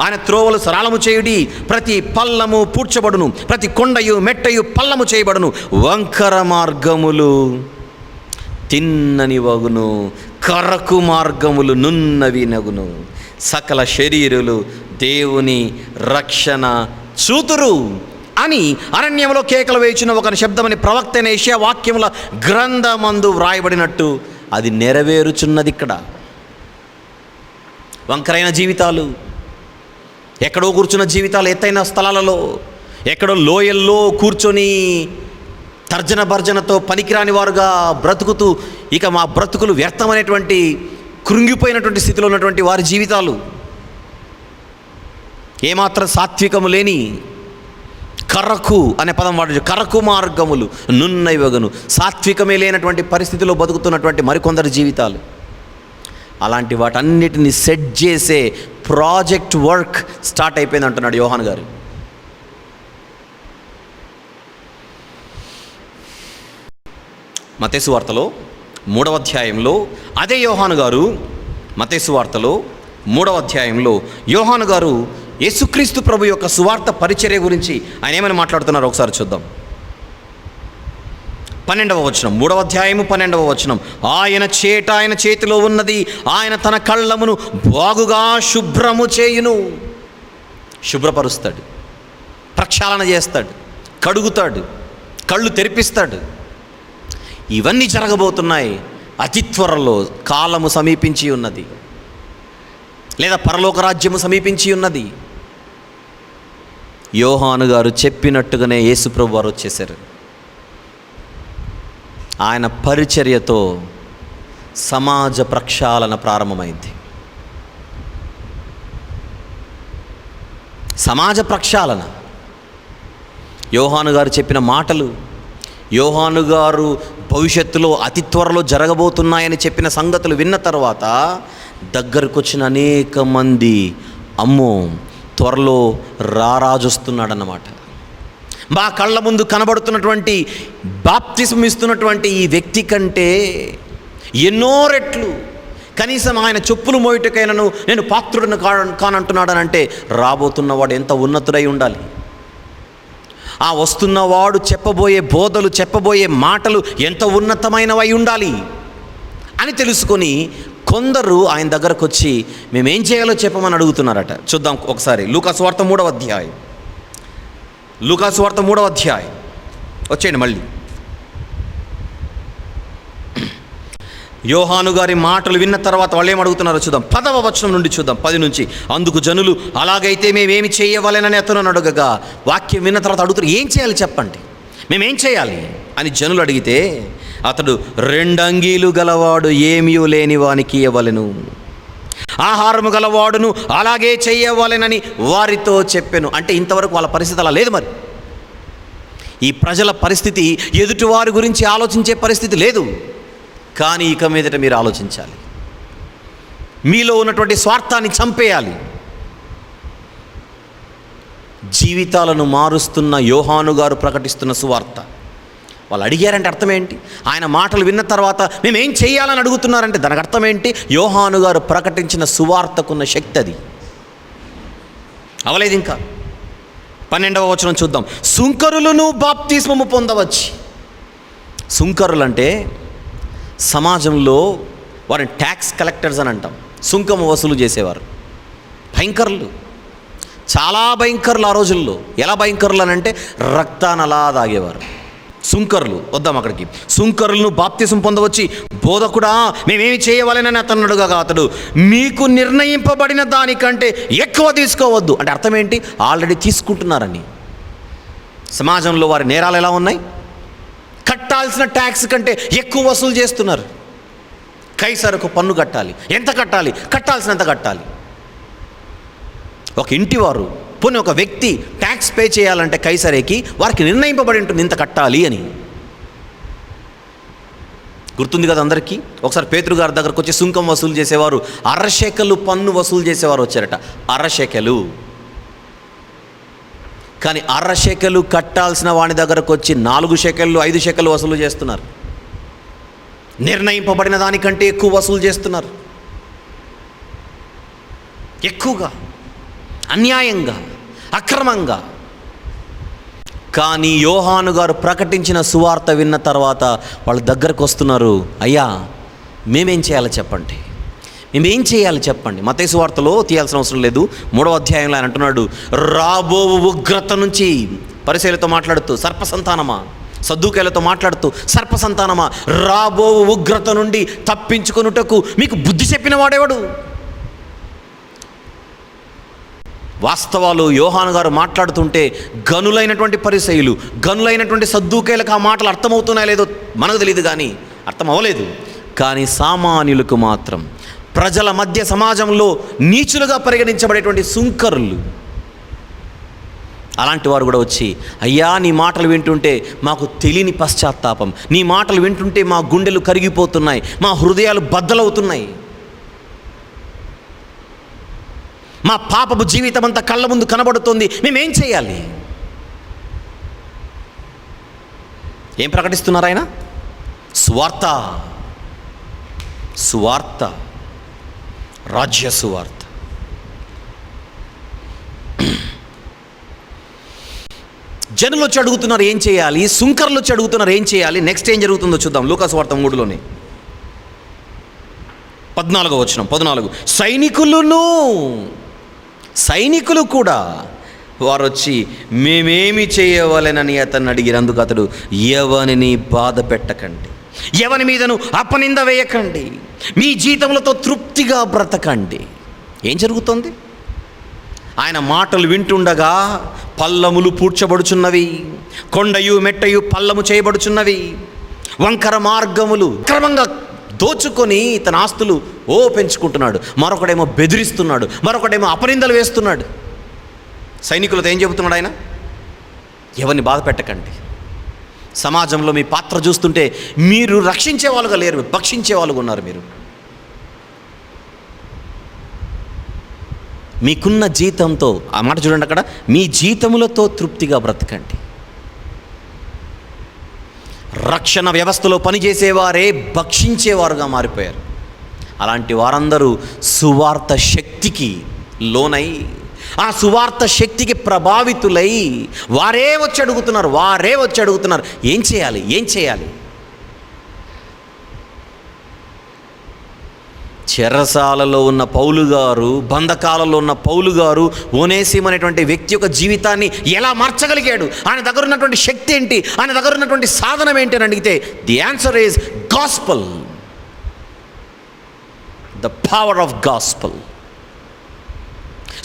ఆయన త్రోవలు సరళము చేయుడి, ప్రతి పల్లము పూడ్చబడును, ప్రతి కొండయు మెట్టయు పల్లము చేయబడును, వంకర మార్గములు తిన్నని వగును, కరకు మార్గములు నున్నవి నగును, సకల శరీరులు దేవుని రక్షణ చూతురు అని అరణ్యంలో కేకలు వేయించిన ఒక శబ్దమని ప్రవక్త అయిన యెషయా వాక్యముల గ్రంథమందు వ్రాయబడినట్టు అది నెరవేరుచున్నది. ఇక్కడ వంకరైన జీవితాలు, ఎక్కడో కూర్చున్న జీవితాలు, ఎత్తైన స్థలాలలో, ఎక్కడో లోయల్లో కూర్చొని తర్జన భర్జనతో పనికిరాని వారుగా బ్రతుకుతూ ఇక మా బ్రతుకులు వ్యర్థమనేటువంటి కృంగిపోయినటువంటి స్థితిలో ఉన్నటువంటి వారి జీవితాలు, ఏమాత్రం సాత్వికము లేని కరకు అనే పదం వాడు, కరకు మార్గములు నున్నైవగను, సాత్వికమే లేనటువంటి పరిస్థితిలో బతుకుతున్నటువంటి మరికొందరి జీవితాలు. అలాంటి వాటన్నిటిని సెట్ చేసే ప్రాజెక్ట్ వర్క్ స్టార్ట్ అయిపోయింది అంటున్నాడు యోహాను గారు. మత్తయి వార్తలో 3వ అధ్యాయంలో అదే యోహాను గారు మత్తయి వార్తలో 3వ అధ్యాయంలో యోహాను గారు యేసుక్రీస్తు ప్రభు యొక్క సువార్త పరిచర్య గురించి ఆయన ఏమని మాట్లాడుతున్నారో ఒకసారి చూద్దాం. 12వ వచనం, 3వ అధ్యాయము 12వ వచనం. ఆయన చేతిలో ఉన్నది, ఆయన తన కళ్ళమును బాగుగా శుభ్రము చేయును. శుభ్రపరుస్తాడు, ప్రక్షాళన చేస్తాడు, కడుగుతాడు, కళ్ళు తెరిపిస్తాడు. ఇవన్నీ జరగబోతున్నాయి. అతి త్వరలో కాలము సమీపించి ఉన్నది, లేదా పరలోక రాజ్యము సమీపించి ఉన్నది. యోహాను గారు చెప్పినట్టుగానే యేసుప్రభు వారు వచ్చేశారు. ఆయన పరిచర్యతో సమాజ ప్రక్షాళన ప్రారంభమైంది. సమాజ ప్రక్షాళన. యోహాను గారు చెప్పిన మాటలు, యోహాను గారు భవిష్యత్తులో అతి త్వరలో జరగబోతున్నాయని చెప్పిన సంగతులు విన్న తర్వాత దగ్గరకు వచ్చిన అనేక మంది, అమ్మో త్వరలో రారాజు వస్తున్నాడన్నమాట, మా కళ్ళ ముందు కనబడుతున్నటువంటి బాప్తిస్మం ఇస్తున్నటువంటి ఈ వ్యక్తి కంటే ఎన్నో రెట్లు, కనీసం ఆయన చెప్పులు మోయుటకైనను నేను పాత్రుడిని కానంటున్నాడనంటే రాబోతున్నవాడు ఎంత ఉన్నతుడై ఉండాలి. ఆ వస్తున్నవాడు చెప్పబోయే బోధలు, చెప్పబోయే మాటలు ఎంత ఉన్నతమైనవై ఉండాలి అని తెలుసుకొని కొందరు ఆయన దగ్గరకు వచ్చి మేమేం చేయాలో చెప్పమని అడుగుతున్నారట. చూద్దాం ఒకసారి. లూకాసు వార్త 3వ అధ్యాయం. లూకాసు వార్త 3వ అధ్యాయం వచ్చేయండి మళ్ళీ. యోహాను గారి మాటలు విన్న తర్వాత వాళ్ళు ఏమడుగుతున్నారో చూద్దాం. 10వ వచనం నుండి చూద్దాం, 10 నుంచి. అందుకు జనులు అలాగైతే మేమేమి చేయవలెనని అతను అడగగా, వాక్యం విన్న తర్వాత అడుగుతారు, ఏం చేయాలి చెప్పండి, మేమేం చేయాలి అని జనులు అడిగితే, అతడు 2 అంగీలు గలవాడు ఏమీ లేని వానికి ఇవ్వవలెను, ఆహారము గలవాడును అలాగే చేయవలెనని వారితో చెప్పెను. అంటే ఇంతవరకు వాళ్ళ పరిస్థితి అలా లేదు. మరి ఈ ప్రజల పరిస్థితి ఎదుటివారి గురించి ఆలోచించే పరిస్థితి లేదు. కానీ ఇక మీదట మీరు ఆలోచించాలి. మీలో ఉన్నటువంటి స్వార్థాన్ని చంపేయాలి. జీవితాలను మారుస్తున్న యోహాను గారు ప్రకటిస్తున్న సువార్త. వాళ్ళు అడిగారంటే అర్థం ఏంటి? ఆయన మాటలు విన్న తర్వాత మేమేం చేయాలని అడుగుతున్నారంటే దానికి అర్థం ఏంటి? యోహాను గారు ప్రకటించిన సువార్తకున్న శక్తి అది. అవలేదు ఇంకా. 12వ వచనం చూద్దాం. సుంకరులను బాప్తిస్మము పొందవచ్చు. సుంకరులు అంటే సమాజంలో వారిని ట్యాక్స్ కలెక్టర్స్ అని అంటాం. సుంకము వసూలు చేసేవారు. భయంకరులు, చాలా భయంకరులు ఆ రోజుల్లో. ఎలా భయంకరులు అని అంటే రక్తాన్ని అలా తాగేవారు. సుంకరులు. వద్దాం అక్కడికి. సుంకరులను బాప్తిసం పొందవచ్చి, బోధకుడా మేమేమి చేయవలెనని అతను అడుగగా, అతడు మీకు నిర్ణయింపబడిన దానికంటే ఎక్కువ తీసుకోవద్దు. అంటే అర్థం ఏంటి? ఆల్రెడీ తీసుకుంటున్నారని. సమాజంలో వారి నేరాలు ఎలా ఉన్నాయి? కట్టాల్సిన ట్యాక్స్ కంటే ఎక్కువ వసూలు చేస్తున్నారు. కైసరుకు పన్ను కట్టాలి. ఎంత కట్టాలి? కట్టాల్సినంత కట్టాలి. ఒక ఇంటివారు, పోనీ ఒక వ్యక్తి ట్యాక్స్ పే చేయాలంటే కైసరేకి వారికి నిర్ణయింపబడి ఉంటుంది ఇంత కట్టాలి అని. గుర్తుంది కదా అందరికీ? ఒకసారి పేతురు గారి దగ్గరకు వచ్చి సుంకం వసూలు చేసేవారు 1/2 షెకెలు పన్ను వసూలు చేసేవారు వచ్చారట. 1/2 షెకెలు. కానీ 1/2 షెకెలు కట్టాల్సిన వాని దగ్గరకు వచ్చి 4 షెకెళ్ళు 5 షెకెలు వసూలు చేస్తున్నారు. నిర్ణయింపబడిన దానికంటే ఎక్కువ వసూలు చేస్తున్నారు. ఎక్కువగా, అన్యాయంగా, అక్రమంగా. కానీ యోహాను గారు ప్రకటించిన సువార్త విన్న తర్వాత వాళ్ళ దగ్గరకు వస్తున్నారు. అయ్యా మేమేం చేయాలో చెప్పండి, మేమేం చేయాలి చెప్పండి. మత్తయి సువార్తలో తీయాల్సిన అవసరం లేదు. 3వ అధ్యాయంలో ఆయన అంటున్నాడు, రాబో ఉగ్రత నుంచి పరిసయ్యులతో మాట్లాడుతూ, సర్పసంతానమా, సద్దూకయ్యులతో మాట్లాడుతూ, సర్పసంతానమా, రాబో ఉగ్రత నుండి తప్పించుకొనుటకు మీకు బుద్ధి చెప్పిన వాడేవాడు? వాస్తవాలు యోహాను గారు మాట్లాడుతుంటే గనులైనటువంటి పరిసయ్యులు, గనులైనటువంటి సద్దూకయ్యులకు ఆ మాటలు అర్థమవుతున్నాయో లేదో మనకు తెలియదు, కానీ అర్థం అవ్వలేదు. కానీ సామాన్యులకు మాత్రం, ప్రజల మధ్య సమాజంలో నీచులుగా పరిగణించబడేటువంటి సుంకరులు, అలాంటి వారు కూడా వచ్చి, అయ్యా నీ మాటలు వింటుంటే మాకు తెలియని పశ్చాత్తాపం, నీ మాటలు వింటుంటే మా గుండెలు కరిగిపోతున్నాయి, మా హృదయాలు బద్దలవుతున్నాయి, మా పాపపు జీవితం అంతా కళ్ళ ముందు కనబడుతుంది, మేమేం చేయాలి? ఏం ప్రకటిస్తున్నారు ఆయన? సువార్త, సువార్త, రాజ్య సువార్త. జనులు వచ్చి అడుగుతున్నారు ఏం చేయాలి, సుంకర్లు వచ్చి అడుగుతున్నారు ఏం చేయాలి. నెక్స్ట్ ఏం జరుగుతుందో చూద్దాం. లూకాసు వార్త 3లోనే 14వ వచనం 14. సైనికులు కూడా వారు వచ్చి మేమేమి చేయవలెనని అతన్ని అడిగిరు. అందుకు అతడు, ఎవరిని బాధ పెట్టకండి, ఎవరి మీదను అపనింద వేయకండి, మీ జీతములతో తృప్తిగా బ్రతకండి. ఏం జరుగుతుంది? ఆయన మాటలు వింటుండగా పల్లములు పూడ్చబడుచున్నవి, కొండయు మెట్టయు పల్లము చేయబడుచున్నవి, వంకర మార్గములు క్రమంగా దోచుకొని తన ఆస్తులు పెంచుకుంటున్నాడు. మరొకడేమో బెదిరిస్తున్నాడు, మరొకడేమో అపనిందలు వేస్తున్నాడు. సైనికులతో ఏం చెబుతున్నాడు ఆయన? ఎవరిని బాధ పెట్టకండి. సమాజంలో మీ పాత్ర చూస్తుంటే మీరు రక్షించే వాళ్ళుగా లేరు, భక్షించే వాళ్ళుగా ఉన్నారు. మీరు మీకున్న జీతంతో, ఆ మాట చూడండి అక్కడ, మీ జీతములతో తృప్తిగా బ్రతకండి. రక్షణ వ్యవస్థలో పనిచేసేవారే భక్షించేవారుగా మారిపోయారు. అలాంటి వారందరూ సువార్త శక్తికి లోనై, ఆ సువార్త శక్తికి ప్రభావితులై వారే వచ్చి అడుగుతున్నారు ఏం చేయాలి. చెరసాలలో ఉన్న పౌలు గారు, బంధకాలలో ఉన్న పౌలు గారు ఓనేసిము అనేటువంటి వ్యక్తి యొక్క జీవితాన్ని ఎలా మార్చగలిగాడు? ఆయన దగ్గర ఉన్నటువంటి శక్తి ఏంటి? ఆయన దగ్గర ఉన్నటువంటి సాధనం ఏంటి అని అడిగితే the answer is gospel, the power of gospel.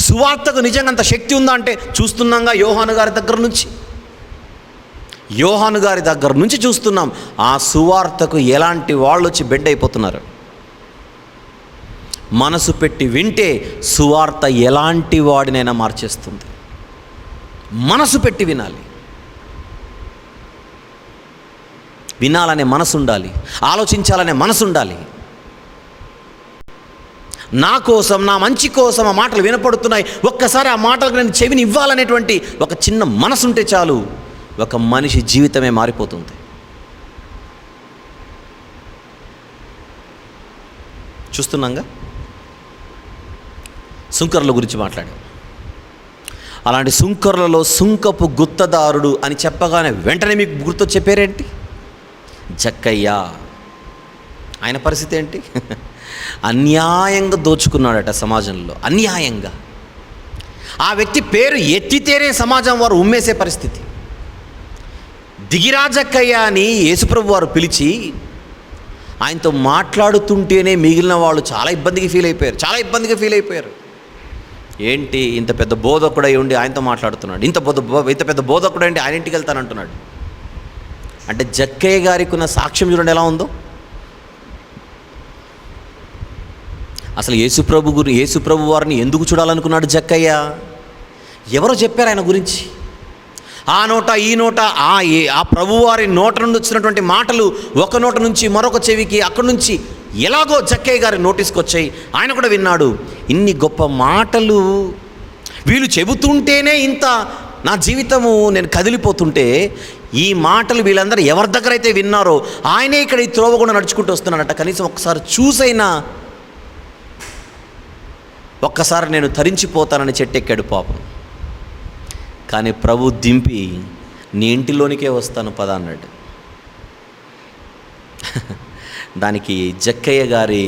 సువార్తకు నిజంగా అంత శక్తి ఉందా అంటే చూస్తున్నాంగా. యోహాను గారి దగ్గర నుంచి చూస్తున్నాం ఆ సువార్తకు ఎలాంటి వాళ్ళు వచ్చి బెడ్ అయిపోతున్నారు. మనసు పెట్టి వింటే సువార్త ఎలాంటి వాడినైనా మార్చేస్తుంది. మనసు పెట్టి వినాలనే మనసు ఉండాలి, ఆలోచించాలనే మనసు ఉండాలి. నా కోసం, నా మంచి కోసం ఆ మాటలు వినపడుతున్నాయి, ఒక్కసారి ఆ మాటలకు నేను చెవిని ఇవ్వాలనేటువంటి ఒక చిన్న మనసు ఉంటే చాలు, ఒక మనిషి జీవితమే మారిపోతుంది. చూస్తున్నాంగా. సుంకర్ల గురించి మాట్లాడాం. అలాంటి సుంకర్లలో సుంకపు గుత్తదారుడు అని చెప్పగానే వెంటనే మీకు గుర్తొచ్చే పేరేంటి? జక్కయ్య. ఆయన పరిస్థితి ఏంటి? అన్యాయంగా దోచుకున్నాడట సమాజంలో, అన్యాయంగా. ఆ వ్యక్తి పేరు ఎత్తితేనే సమాజం వారు ఉమ్మేసే పరిస్థితి. దిగిరా జక్కయ్య అని యేసుప్రభు వారు పిలిచి ఆయనతో మాట్లాడుతుంటేనే మిగిలిన వాళ్ళు చాలా ఇబ్బందిగా ఫీల్ అయిపోయారు. ఏంటి ఇంత పెద్ద బోధకుడై ఉండి ఆయనతో మాట్లాడుతున్నాడు, ఇంత పెద్ద బోధకుడై ఉండి ఆయన ఇంటికి వెళ్తానంటున్నాడు అంటే జక్కయ్య గారికి ఉన్న సాక్ష్యం చూడండి ఎలా ఉందో. అసలు యేసుప్రభు వారిని ఎందుకు చూడాలనుకున్నాడు జక్కయ్య? ఎవరో చెప్పారు ఆయన గురించి. ఆ నోట ఈ నోట ఆ ప్రభువారి నోట నుండి వచ్చినటువంటి మాటలు ఒక నోట నుంచి మరొక చెవికి, అక్కడి నుంచి ఎలాగో జక్కయ్య గారి నోటీస్కి వచ్చాయి. ఆయన కూడా విన్నాడు. ఇన్ని గొప్ప మాటలు వీళ్ళు చెబుతుంటేనే ఇంత నా జీవితము నేను కదిలిపోతుంటే, ఈ మాటలు వీళ్ళందరూ ఎవరి దగ్గర అయితే విన్నారో ఆయనే ఇక్కడ ఈ త్రోవ కూడా నడుచుకుంటూ వస్తున్నాడట. కనీసం ఒక్కసారి చూసైనా, ఒక్కసారి నేను తరించిపోతానని చెట్టెక్కాడు పాపం. కానీ ప్రభు దింపి నీ ఇంటిలోనికే వస్తాను పద అన్నాడు. దానికి జక్కయ్య గారి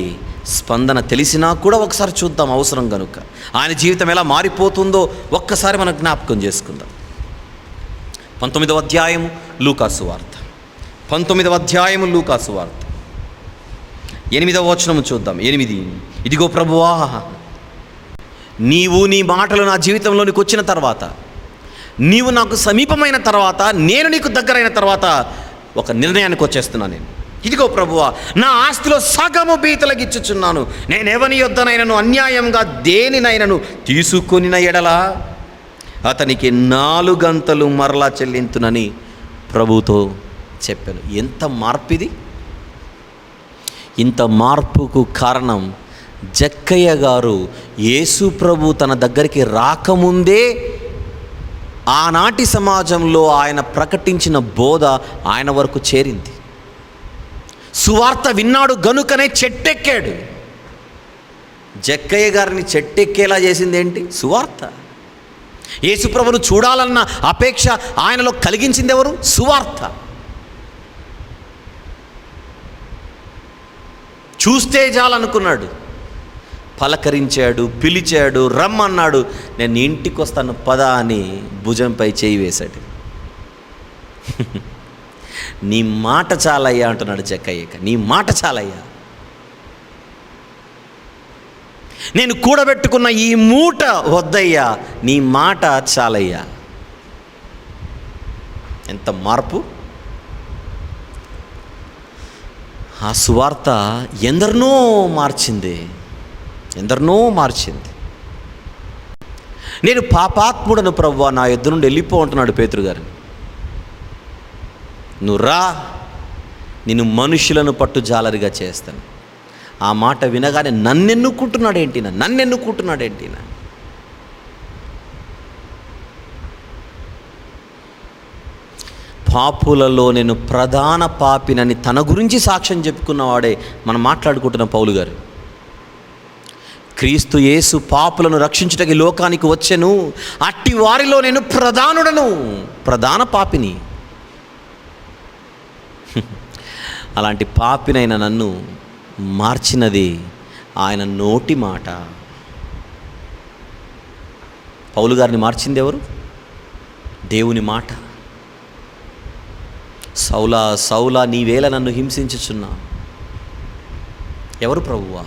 స్పందన తెలిసినా కూడా ఒకసారి చూద్దాం అవసరం కనుక. ఆయన జీవితం ఎలా మారిపోతుందో ఒక్కసారి మనం జ్ఞాపకం చేసుకుందాం. 19వ అధ్యాయము లూకాసు వార్త, 19వ అధ్యాయము లూకాసు వార్త 8వ వచనము చూద్దాం. 8. ఇదిగో ప్రభువా, నీవు నీ మాటలు నా జీవితంలోనికి వచ్చిన తర్వాత, నీవు నాకు సమీపమైన తర్వాత, నేను నీకు దగ్గరైన తర్వాత ఒక నిర్ణయానికి వచ్చేస్తున్నాను నేను. ఇదిగో ప్రభువా, నా ఆస్తిలో సగము బీతలగిచ్చుచున్నాను. నేను ఎవని యొద్దనైనను అన్యాయంగా దేనినైనను తీసుకొనిన ఎడల అతనికి 4 గంతలు మరలా చెల్లింతునని ప్రభుతో చెప్పాను. ఎంత మార్పిది! ఇంత మార్పుకు కారణం జక్కయ్య గారు యేసు ప్రభు తన దగ్గరికి రాకముందే ఆనాటి సమాజంలో ఆయన ప్రకటించిన బోధ ఆయన వరకు చేరింది. సువార్త విన్నాడు గనుకనే చెట్టెక్కాడు. జక్కయ్య గారిని చెట్టెక్కేలా చేసింది ఏంటి? సువార్త. యేసుప్రభును చూడాలన్న అపేక్ష ఆయనలో కలిగించింది ఎవరు? సువార్త. చూస్తే చాలనుకున్నాడు, పలకరించాడు, పిలిచాడు, రమ్మన్నాడు. నేను ఇంటికి వస్తాను పదా అని భుజంపై చేయి వేశాడు. నీ మాట చాలయ్యా అంటున్నాడు జక్కయ్యక. నీ మాట చాలయ్యా, నేను కూడబెట్టుకున్న ఈ మూట వద్దయ్యా, నీ మాట చాలయ్యా. ఎంత మార్పు! ఆ సువార్త ఎందరినో మార్చింది, ఎందరినో మార్చింది. నేను పాపాత్ముడను ప్రభువా, నా యొద్ద నుండి వెళ్ళిపో అంటున్నాడు పేతురు గారు. నువ్వు రా, నేను మనుషులను పట్టు జాలరిగా చేస్తాను. ఆ మాట వినగానే నన్నెన్నుకుంటున్నాడేంటినా. పాపులలో నేను ప్రధాన పాపినని తన గురించి సాక్ష్యం చెప్పుకున్నవాడే మనం మాట్లాడుకుంటున్న పౌలు గారు. క్రీస్తు యేసు పాపులను రక్షించుటకి లోకానికి వచ్చెను, అట్టి వారిలో నేను ప్రధాన పాపిని. అలాంటి పాపినైన నన్ను మార్చినది ఆయన నోటి మాట. పౌలు గారిని మార్చింది ఎవరు? దేవుని మాట. సౌలా సౌలా నీవేళ నన్ను హింసించుచున్నా. ఎవరు ప్రభువా?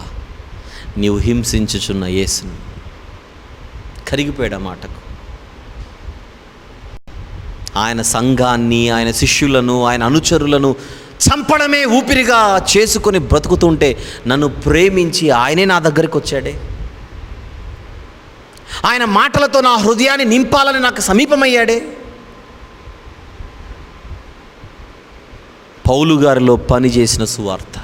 నీవు హింసించుచున్న యేసును. కరిగిపోయాడు ఆ మాటకు. ఆయన సంఘాన్ని, ఆయన శిష్యులను, ఆయన అనుచరులను చంపడమే ఊపిరిగా చేసుకొని బ్రతుకుతుంటే నన్ను ప్రేమించి ఆయనే నా దగ్గరికి వచ్చాడే. ఆయన మాటలతో నా హృదయాన్ని నింపాలని నాకు సమీపమయ్యాడే. పౌలు గారిలో పనిచేసిన సువార్త,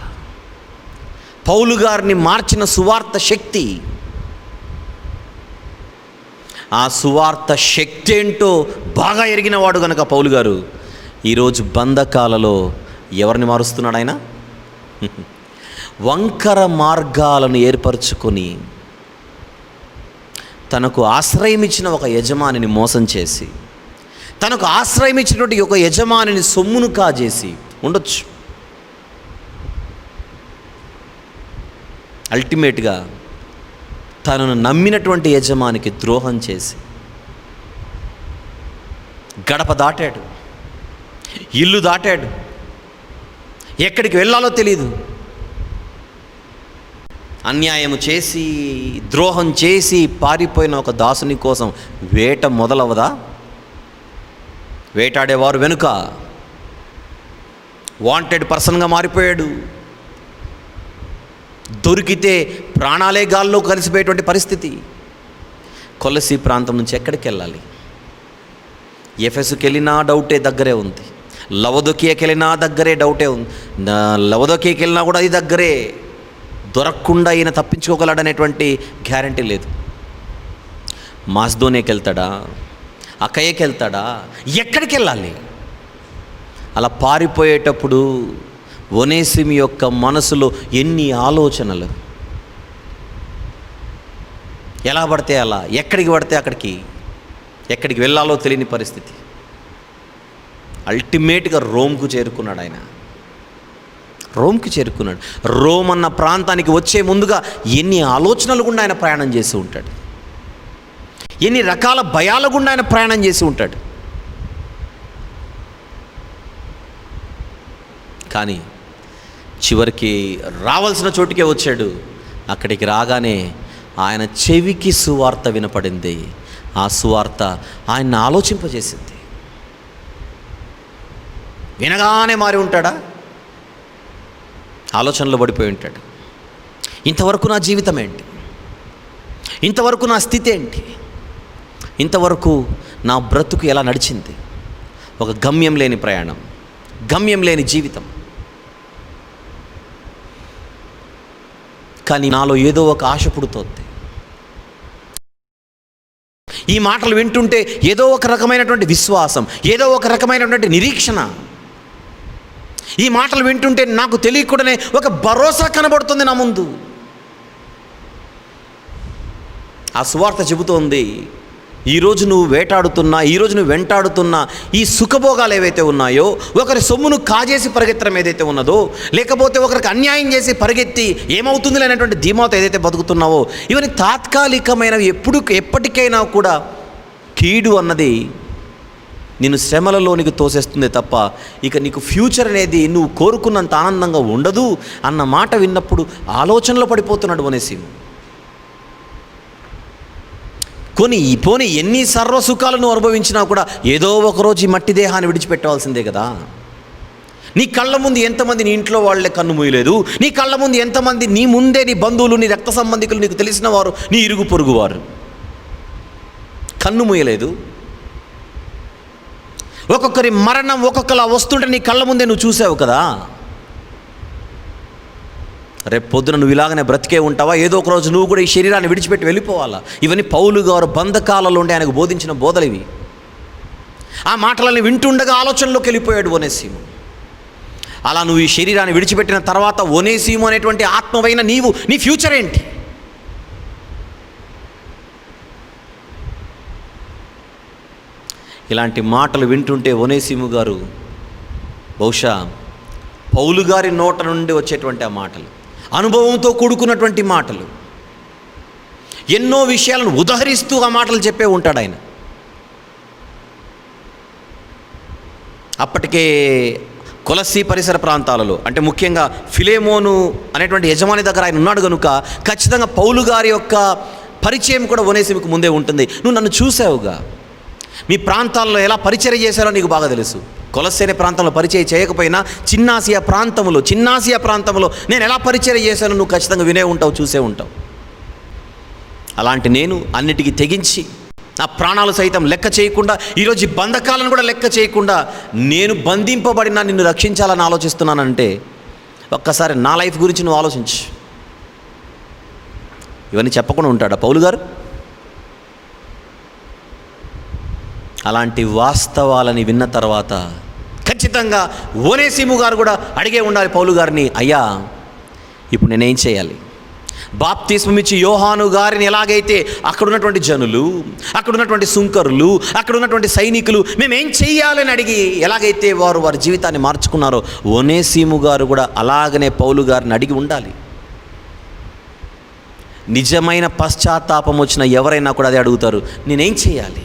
పౌలు గారిని మార్చిన సువార్త శక్తి, ఆ సువార్త శక్తి ఏంటో బాగా ఎరిగినవాడు కనుక పౌలు గారు ఈరోజు బంధకాలలో ఎవరిని మారుస్తున్నాడు? ఆయన వంకర మార్గాలను ఏర్పరచుకొని తనకు ఆశ్రయం ఇచ్చిన ఒక యజమానిని మోసం చేసి, తనకు ఆశ్రయం ఇచ్చినటువంటి ఒక యజమానిని సొమ్మును కాజేసి ఉండొచ్చు. అల్టిమేట్గా తనను నమ్మినటువంటి యజమానికి ద్రోహం చేసి గడప దాటాడు, ఇల్లు దాటాడు, ఎక్కడికి వెళ్ళాలో తెలియదు. అన్యాయము చేసి, ద్రోహం చేసి పారిపోయిన ఒక దాసుని కోసం వేట మొదలవదా? వేటాడేవారు వెనుక వాంటెడ్ పర్సన్గా మారిపోయాడు. దొరికితే ప్రాణాలే గాల్లో కలిసిపోయేటువంటి పరిస్థితి. కొలసి ప్రాంతం నుంచి ఎక్కడికి వెళ్ళాలి? ఎఫెసుకి వెళ్ళినా డౌటే, దగ్గరే ఉంది. లవదొకియాకి వెళ్ళినా దగ్గరే, డౌటే ఉంది. లవదొకియాకి వెళ్ళినా కూడా అది దగ్గరే. దొరకకుండా ఈయన తప్పించుకోగలడనేటువంటి గ్యారంటీ లేదు. మాస్దోనియాకి వెళ్తాడా? అకయ్యకి వెళ్తాడా? ఎక్కడికి వెళ్ళాలి? అలా పారిపోయేటప్పుడు ఒనేసిము యొక్క మనసులో ఎన్ని ఆలోచనలు! ఎలా పడితే అలా, ఎక్కడికి పడితే అక్కడికి, ఎక్కడికి వెళ్ళాలో తెలియని పరిస్థితి. అల్టిమేట్గా రోమ్కు చేరుకున్నాడు ఆయన. రోమ్కి చేరుకున్నాడు. రోమ్ అన్న ప్రాంతానికి వచ్చే ముందుగా ఎన్ని ఆలోచనలు గుండా ఆయన ప్రయాణం చేసి ఉంటాడు, ఎన్ని రకాల భయాల గుండా ఆయన ప్రయాణం చేసి ఉంటాడు. కానీ చివరికి రావాల్సిన చోటుకే వచ్చాడు. అక్కడికి రాగానే ఆయన చెవికి సువార్త వినపడింది. ఆ సువార్త ఆయన్ని ఆలోచింపజేసింది. వినగానే మారి ఉంటాడా? ఆలోచనలో పడిపోయి ఉంటాడు. ఇంతవరకు నా జీవితం ఏంటి? ఇంతవరకు నా స్థితి ఏంటి? ఇంతవరకు నా బ్రతుకు ఎలా నడిచింది? ఒక గమ్యం లేని ప్రయాణం, గమ్యం లేని జీవితం. కానీ నాలో ఏదో ఒక ఆశ పుడుతోంది. ఈ మాటలు వింటుంటే ఏదో ఒక రకమైనటువంటి విశ్వాసం, ఏదో ఒక రకమైనటువంటి నిరీక్షణ. ఈ మాటలు వింటుంటే నాకు తెలియకుండానే ఒక భరోసా కనబడుతుంది నా ముందు. ఆ సువార్త చెబుతోంది, ఈరోజు నువ్వు వేటాడుతున్నా, ఈరోజు నువ్వు వెంటాడుతున్నా ఈ సుఖభోగాలు ఏవైతే ఉన్నాయో, ఒకరి సొమ్మును కాజేసి పరిగెత్తడం ఏదైతే ఉన్నదో, లేకపోతే ఒకరికి అన్యాయం చేసి పరిగెత్తి ఏమవుతుంది లేనటువంటి ధీమాతో ఏదైతే బతుకుతున్నావో, ఇవన్నీ తాత్కాలికమైనవి. ఎప్పటికైనా కూడా కీడు అన్నది నిన్ను శ్రమలలోనికి తోసేస్తుంది తప్ప ఇక నీకు ఫ్యూచర్ అనేది నువ్వు కోరుకున్నంత ఆనందంగా ఉండదు అన్న మాట విన్నప్పుడు ఆలోచనలో పడిపోతున్నాడు ఒనేసిము. పోనీ ఎన్ని సర్వసుఖాలను అనుభవించినా కూడా ఏదో ఒకరోజు ఈ మట్టి దేహాన్ని విడిచిపెట్టవలసిందే కదా. నీ కళ్ళ ముందు ఎంతమంది నీ ఇంట్లో వాళ్ళే కన్ను మూయలేదు, నీ కళ్ళ ముందు ఎంతమంది నీ ముందే నీ బంధువులు, నీ రక్త సంబంధికులు, నీకు తెలిసిన వారు, నీ ఇరుగు పొరుగు వారు కన్ను మూయలేదు. ఒక్కొక్కరి మరణం ఒక్కొక్కలా వస్తుంటే నీ కళ్ళ ముందే నువ్వు చూసావు కదా. రేపు పొద్దున నువ్వు ఇలాగనే బ్రతికే ఉంటావా? ఏదో ఒక రోజు నువ్వు కూడా ఈ శరీరాన్ని విడిచిపెట్టి వెళ్ళిపోవాలా? ఇవన్నీ పౌలు గారు బంధకాలలో ఉండి ఆయనకు బోధించిన బోధలు ఇవి. ఆ మాటలని వింటుండగా ఆలోచనలోకి వెళ్ళిపోయాడు ఒనేసిము. అలా నువ్వు ఈ శరీరాన్ని విడిచిపెట్టిన తర్వాత ఒనేసిము అనేటువంటి ఆత్మవైన నీవు, నీ ఫ్యూచర్ ఏంటి? ఇలాంటి మాటలు వింటుంటే ఒనేసిము గారు బహుశా పౌలు గారి నోట నుండి వచ్చేటువంటి ఆ మాటలు, అనుభవంతో కూడుకున్నటువంటి మాటలు, ఎన్నో విషయాలను ఉదహరిస్తూ ఆ మాటలు చెప్పే ఉంటాడు ఆయన. అప్పటికే కొలస్సీ పరిసర ప్రాంతాలలో, అంటే ముఖ్యంగా ఫిలేమోను అనేటువంటి యజమాని దగ్గర ఆయన ఉన్నాడు కనుక ఖచ్చితంగా పౌలు గారి యొక్క పరిచయం కూడా ఒనేసిముకు ముందే ఉంటుంది. నువ్వు నన్ను చూసావుగా, మీ ప్రాంతాల్లో ఎలా పరిచయం చేశారో నీకు బాగా తెలుసు. కొలస్సీ అనే ప్రాంతంలో పరిచయం చేయకపోయినా చిన్నాసియా ప్రాంతంలో నేను ఎలా పరిచయం చేశానో నువ్వు ఖచ్చితంగా వినే ఉంటావు, చూసే ఉంటావు. అలాంటి నేను అన్నిటికీ తెగించి నా ప్రాణాలు సైతం లెక్క చేయకుండా, ఈరోజు ఈ బంధకాలను కూడా లెక్క చేయకుండా నేను బంధింపబడినా నిన్ను రక్షించాలని ఆలోచిస్తున్నానంటే ఒక్కసారి నా లైఫ్ గురించి నువ్వు ఆలోచించు. ఇవన్నీ చెప్పకుండా ఉంటాడా పౌలు గారు? అలాంటి వాస్తవాలని విన్న తర్వాత ఖచ్చితంగా ఒనేసిము గారు కూడా అడిగే ఉండాలి పౌలు గారిని, అయ్యా ఇప్పుడు నేనేం చేయాలి? బాప్తిస్మం ఇచ్చి యోహాను గారిని ఎలాగైతే అక్కడున్నటువంటి జనులు, అక్కడున్నటువంటి సుంకరులు, అక్కడున్నటువంటి సైనికులు మేమేం చెయ్యాలని అడిగి ఎలాగైతే వారి జీవితాన్ని మార్చుకున్నారో, ఒనేసిము గారు కూడా అలాగనే పౌలు గారిని అడిగి ఉండాలి. నిజమైన పశ్చాత్తాపం వచ్చిన ఎవరైనా కూడా అదే అడుగుతారు, నేనేం చేయాలి?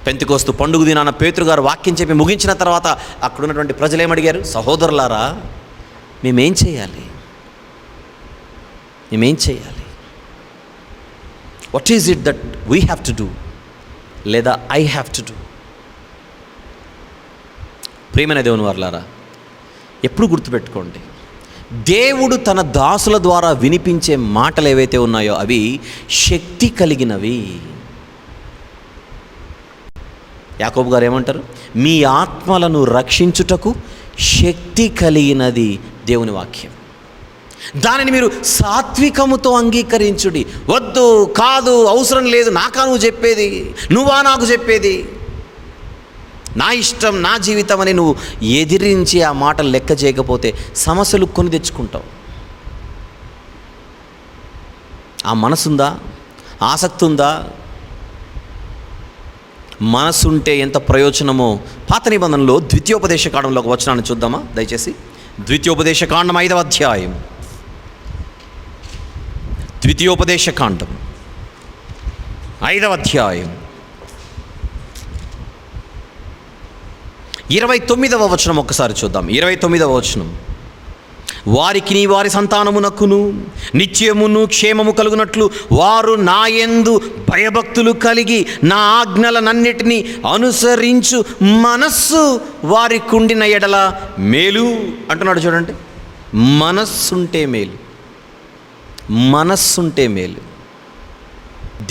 పెంతెకోస్తు పండుగ దినాన పేతురు గారు వాక్యం చెప్పి ముగించిన తర్వాత అక్కడున్నటువంటి ప్రజలు ఏమడిగారు? సహోదరులారా, మేమేం చేయాలి? What is it that we have to do, లేదా ఐ హ్యావ్ టు డూ? ప్రియమైన దేవుని వారలారా, ఎప్పుడు గుర్తుపెట్టుకోండి, దేవుడు తన దాసుల ద్వారా వినిపించే మాటలు ఏవైతే ఉన్నాయో అవి శక్తి కలిగినవి. యాకోబు గారు ఏమంటారు? మీ ఆత్మలను రక్షించుటకు శక్తి కలిగినది దేవుని వాక్యం. దానిని మీరు సాత్వికముతో అంగీకరించుడి. వద్దు, కాదు, అవసరం లేదు, నాకా నువ్వు చెప్పేది, నువ్వా నాకు చెప్పేది, నా ఇష్టం, నా జీవితం అని నువ్వు ఎదిరించి ఆ మాటలు లెక్క చేయకపోతే సమస్యలు కొని తెచ్చుకుంటావు. ఆ మనసుందా? ఆసక్తి ఉందా? మనసుంటే ఎంత ప్రయోజనమో పాత నిబంధనలో ద్వితీయోపదేశ కాండంలో ఒక వచనాన్ని చూద్దామా దయచేసి. ద్వితీయోపదేశ కాండం 5వ అధ్యాయం, ద్వితీయోపదేశ కాండం 5వ అధ్యాయం 29వ వచనం ఒక్కసారి చూద్దాం. 29వ వచనం, వారికి వారి సంతానమునకును నిత్యమును క్షేమము కలుగునట్లు వారు నా యందు భయభక్తులు కలిగి నా ఆజ్ఞలనన్నిటినీ అనుసరించు మనస్సు వారికి ఉండిన ఎడల మేలు అంటున్నాడు. చూడండి, మనస్సుంటే మేలు.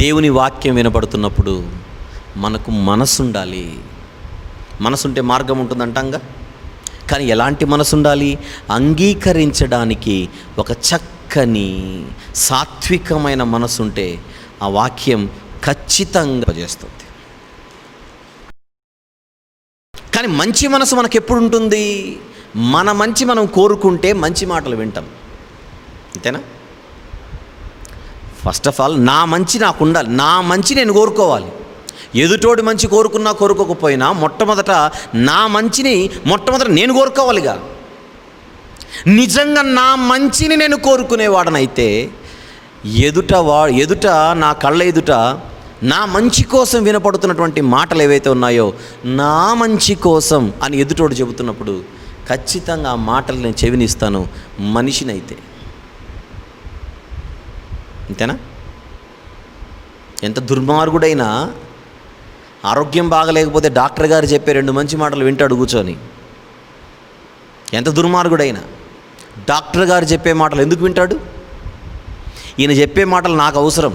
దేవుని వాక్యం వినపడుతున్నప్పుడు మనకు మనసు ఉండాలి. మనసుంటే మార్గం ఉంటుందంటాంగా, కానీ ఎలాంటి మనసు ఉండాలి? అంగీకరించడానికి ఒక చక్కని సాత్వికమైన మనసు ఉంటే ఆ వాక్యం ఖచ్చితంగా చేస్తుంది. కానీ మంచి మనసు మనకు ఎప్పుడు ఉంటుంది? మన మంచి మనం కోరుకుంటే మంచి మాటలు వింటాం, అంతేనా? ఫస్ట్ ఆఫ్ ఆల్ నా మంచి నాకు ఉండాలి, నా మంచి నేను కోరుకోవాలి. ఎదుటోడి మంచి కోరుకున్నా కోరుకోకపోయినా మొట్టమొదట నా మంచిని మొట్టమొదట నేను కోరుకోవాలిగా. నిజంగా నా మంచిని నేను కోరుకునేవాడనైతే ఎదుట నా కళ్ళ ఎదుట నా మంచి కోసం వినపడుతున్నటువంటి మాటలు ఏవైతే ఉన్నాయో, నా మంచి కోసం అని ఎదుటోడు చెబుతున్నప్పుడు ఖచ్చితంగా ఆ మాటలు నేను చెవినిస్తాను, మనిషినైతే. అంతేనా? ఎంత దుర్మార్గుడైనా ఆరోగ్యం బాగలేకపోతే డాక్టర్ గారు చెప్పే 2 మంచి మాటలు వింటాడు కూర్చొని. ఎంత దుర్మార్గుడైనా డాక్టర్ గారు చెప్పే మాటలు ఎందుకు వింటాడు? ఈయన చెప్పే మాటలు నాకు అవసరం,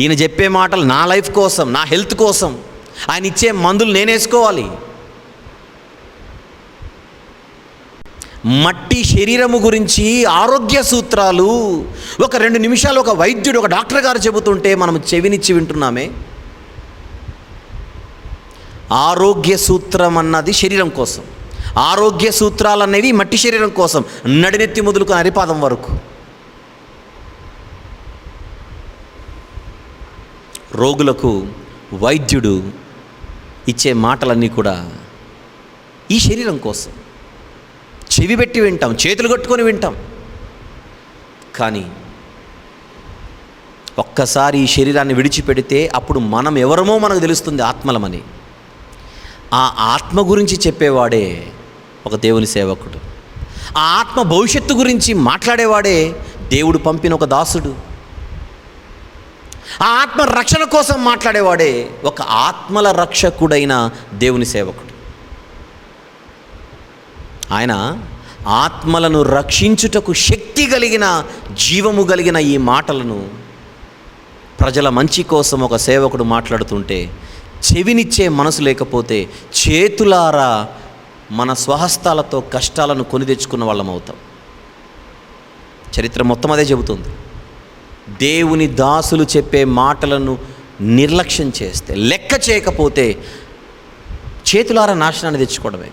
ఈయన చెప్పే మాటలు నా లైఫ్ కోసం, నా హెల్త్ కోసం, ఆయన ఇచ్చే మందులు నేను వేసుకోవాలి. మట్టి శరీరము గురించి ఆరోగ్య సూత్రాలు ఒక 2 నిమిషాలు ఒక వైద్యుడు, ఒక డాక్టర్ గారు చెబుతుంటే మనం చెవినిచ్చి వింటున్నామే. ఆరోగ్య సూత్రం అన్నది శరీరం కోసం, ఆరోగ్య సూత్రాలు అనేవి మట్టి శరీరం కోసం, నడినెత్తి మొదలుకొని అరిపాదం వరకు. రోగులకు వైద్యుడు ఇచ్చే మాటలన్నీ కూడా ఈ శరీరం కోసం. చెవి పెట్టి వింటాం, చేతులు కట్టుకొని వింటాం. కానీ ఒక్కసారి ఈ శరీరాన్ని విడిచిపెడితే అప్పుడు మనం ఎవరమో మనకు తెలుస్తుంది, ఆత్మలమని. ఆ ఆత్మ గురించి చెప్పేవాడే ఒక దేవుని సేవకుడు. ఆ ఆత్మ భవిష్యత్తు గురించి మాట్లాడేవాడే దేవుడు పంపిన ఒక దాసుడు. ఆ ఆత్మ రక్షణ కోసం మాట్లాడేవాడే ఒక ఆత్మల రక్షకుడైన దేవుని సేవకుడు. ఆయన ఆత్మలను రక్షించుటకు శక్తి కలిగిన, జీవము కలిగిన ఈ మాటలను ప్రజల మంచి కోసం ఒక సేవకుడు మాట్లాడుతుంటే చెవినిచ్చే మనసు లేకపోతే చేతులారా మన స్వహస్తాలతో కష్టాలను కొని తెచ్చుకున్న వాళ్ళం అవుతాం. చరిత్ర మొత్తం అదే చెబుతుంది. దేవుని దాసులు చెప్పే మాటలను నిర్లక్ష్యం చేస్తే, లెక్క చేయకపోతే చేతులారా నాశనాన్ని తెచ్చుకోవడమే.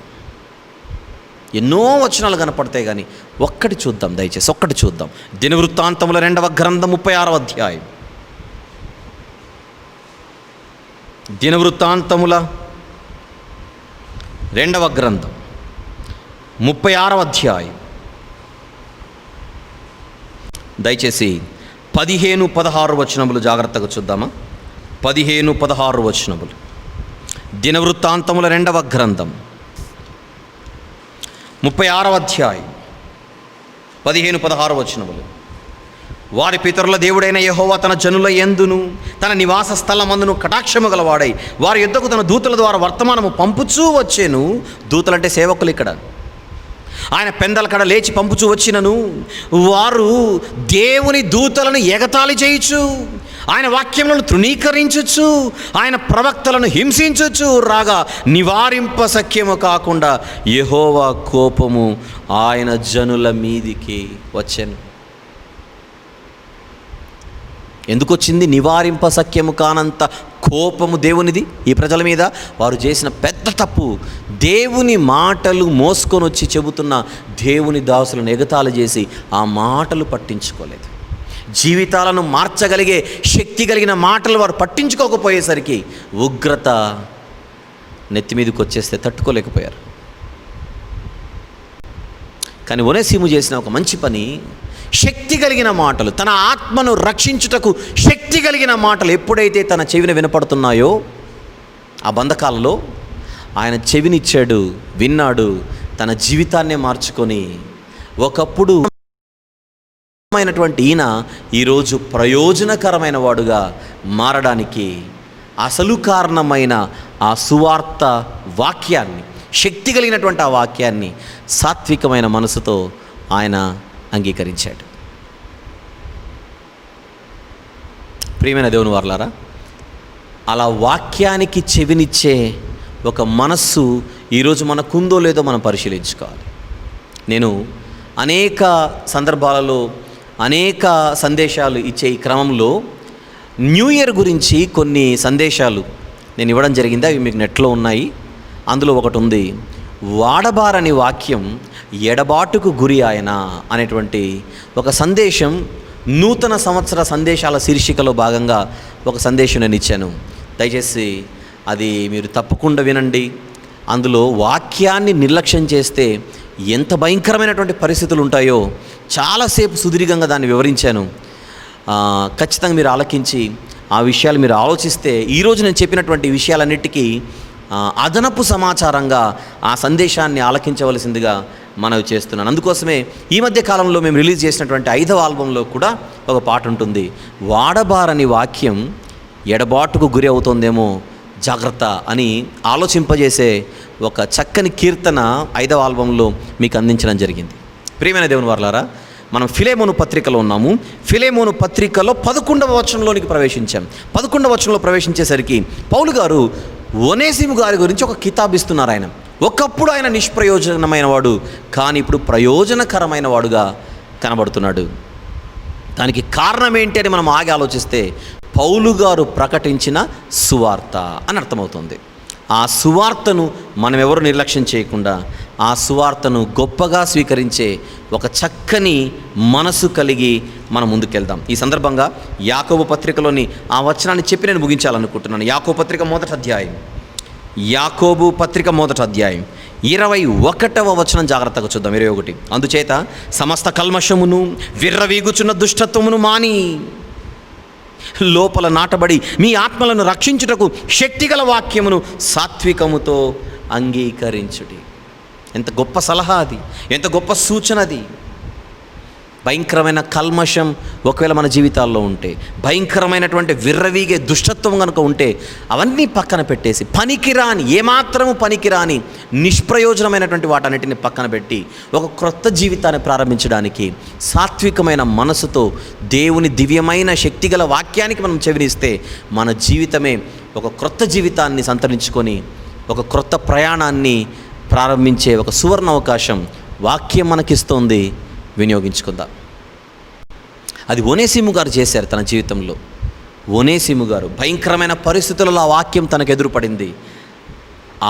ఎన్నో వచనాలు కనపడతాయి, కానీ ఒక్కటి చూద్దాం, దయచేసి ఒక్కటి చూద్దాం. దినవృత్తాంతముల 2వ గ్రంథం 36వ అధ్యాయం. దినవృత్తాంతముల 2వ గ్రంథం 36వ అధ్యాయం. దయచేసి 15-16 వచనములు జాగ్రత్తగా చూద్దామా? 15-16 వచనములు. దినవృత్తాంతముల 2వ గ్రంథం 36వ అధ్యాయం 15-16 వచనములు. వారి పితరుల దేవుడైన యెహోవా తన జనుల యందును తన నివాస స్థలమందును కటాక్షము గలవాడై వారి యుద్ధకు తన దూతల ద్వారా వర్తమానము పంపుచూ వచ్చేను. దూతలంటే సేవకులు ఇక్కడ. ఆయన పెందల కడ లేచి పంపుచూ వచ్చినను వారు దేవుని దూతలను ఎగతాళి చేయుచు, ఆయన వాక్యములను తృణీకరించుచు, ఆయన ప్రవక్తలను హింసించుచు రాగా నివారింప సఖ్యము కాకుండా యెహోవా కోపము ఆయన జనుల మీదికి వచ్చెను. ఎందుకు వచ్చింది? నివారింప సఖ్యము కానంత కోపము దేవునిది ఈ ప్రజల మీద. వారు చేసిన పెద్ద తప్పు. దేవుని మాటలు మోసుకొని వచ్చి చెబుతున్న దేవుని దాసులను ఎగతాళి చేసి ఆ మాటలు పట్టించుకోలేదు. జీవితాలను మార్చగలిగే శక్తి కలిగిన మాటలు వారు పట్టించుకోకపోయేసరికి ఉగ్రత నెత్తి మీదకి వచ్చేస్తే తట్టుకోలేకపోయారు. కానీ ఒనేసిము చేసిన ఒక మంచి పని, శక్తి కలిగిన మాటలు, తన ఆత్మను రక్షించుటకు శక్తి కలిగిన మాటలు ఎప్పుడైతే తన చెవిన వినపడుతున్నాయో ఆ బంధకాలలో ఆయన చెవినిచ్చాడు, విన్నాడు, తన జీవితాన్నే మార్చుకొని ఒకప్పుడు ఈయన ఈరోజు ప్రయోజనకరమైన వాడుగా మారడానికి అసలు కారణమైన ఆ సువార్త వాక్యాన్ని, శక్తి కలిగినటువంటి ఆ వాక్యాన్ని సాత్వికమైన మనసుతో ఆయన అంగీకరించాడు. ప్రియమైన దేవుని వారలారా, అలా వాక్యానికి చెవినిచ్చే ఒక మనస్సు ఈరోజు మనకుందో లేదో మనం పరిశీలించుకోవాలి. నేను అనేక సందర్భాలలో అనేక సందేశాలు ఇచ్చే ఈ క్రమంలో న్యూ ఇయర్ గురించి కొన్ని సందేశాలు నేను ఇవ్వడం జరిగింది. అవి మీకు నెట్లో ఉన్నాయి. అందులో ఒకటి ఉంది, వాడబారని వాక్యం ఎడబాటుకు గురి ఆయన అనేటువంటి ఒక సందేశం నూతన సంవత్సర సందేశాల శీర్షికలో భాగంగా ఒక సందేశం నేను ఇచ్చాను. దయచేసి అది మీరు తప్పకుండా వినండి. అందులో వాక్యాన్ని నిర్లక్ష్యం చేస్తే ఎంత భయంకరమైనటువంటి పరిస్థితులు ఉంటాయో చాలాసేపు సుదీర్ఘంగా దాన్ని వివరించాను. ఖచ్చితంగా మీరు ఆలకించి ఆ విషయాలు మీరు ఆలోచిస్తే ఈరోజు నేను చెప్పినటువంటి విషయాలన్నిటికీ అదనపు సమాచారంగా ఆ సందేశాన్ని ఆలకించవలసిందిగా మనవి చేస్తున్నాను. అందుకోసమే ఈ మధ్య కాలంలో మేము రిలీజ్ చేసినటువంటి 5వ ఆల్బంలో కూడా ఒక పాట ఉంటుంది. వాడబారని వాక్యం ఎడబాటుకు గురి అవుతుందేమో జాగ్రత్త అని ఆలోచింపజేసే ఒక చక్కని కీర్తన 5వ ఆల్బంలో మీకు అందించడం జరిగింది. ప్రియమైన దేవుని వారలారా, మనం ఫిలేమోను పత్రికలో ఉన్నాము. ఫిలేమోను పత్రికలో 11వ వచనంలోనికి ప్రవేశించాం. 11వ వచనంలో ప్రవేశించేసరికి పౌలు గారు ఒనేసిము గారి గురించి ఒక కితాబ్ ఇస్తున్నారు. ఆయన ఒకప్పుడు ఆయన నిష్ప్రయోజనమైన వాడు, కానీ ఇప్పుడు ప్రయోజనకరమైన వాడుగా కనబడుతున్నాడు. దానికి కారణం ఏంటి అని మనం ఆగి ఆలోచిస్తే పౌలు గారు ప్రకటించిన సువార్త అని అర్థమవుతుంది. ఆ సువార్తను మనం ఎవరు నిర్లక్ష్యం చేయకుండా ఆ సువార్తను గొప్పగా స్వీకరించే ఒక చక్కని మనసు కలిగి మనం ముందుకెళ్దాం. ఈ సందర్భంగా యాకోబు పత్రికలోని ఆ వచనాన్ని చెప్పి నేను ముగించాలనుకుంటున్నాను. యాకోబు పత్రిక మొదటి అధ్యాయం 21వ వచనం జాగ్రత్తగా చూద్దాం. 21. అందుచేత సమస్త కల్మషమును విర్రవీగుచున్న దుష్టత్వమును మాని లోపల నాటబడి మీ ఆత్మలను రక్షించుటకు శక్తిగల వాక్యమును సాత్వికముతో అంగీకరించుడి. ఎంత గొప్ప సలహా అది, ఎంత గొప్ప సూచన అది. భయంకరమైన కల్మషం ఒకవేళ మన జీవితాల్లో ఉంటే, భయంకరమైనటువంటి విర్రవీగే దుష్టత్వం కనుక ఉంటే అవన్నీ పక్కన పెట్టేసి పనికిరాని, ఏమాత్రము పనికిరాని నిష్ప్రయోజనమైనటువంటి వాటన్నిటిని పక్కన పెట్టి ఒక క్రొత్త జీవితాన్ని ప్రారంభించడానికి సాత్వికమైన మనసుతో దేవుని దివ్యమైన శక్తిగల వాక్యానికి మనం చెవినిస్తే మన జీవితమే ఒక క్రొత్త జీవితాన్ని సంతరించుకొని ఒక క్రొత్త ప్రయాణాన్ని ప్రారంభించే ఒక సువర్ణ అవకాశం వాక్యం మనకిస్తోంది. వినియోగించుకుందాం. అది ఒనేసిము గారు చేశారు తన జీవితంలో. ఒనేసిము గారు భయంకరమైన పరిస్థితులలో ఆ వాక్యం తనకు ఎదురుపడింది.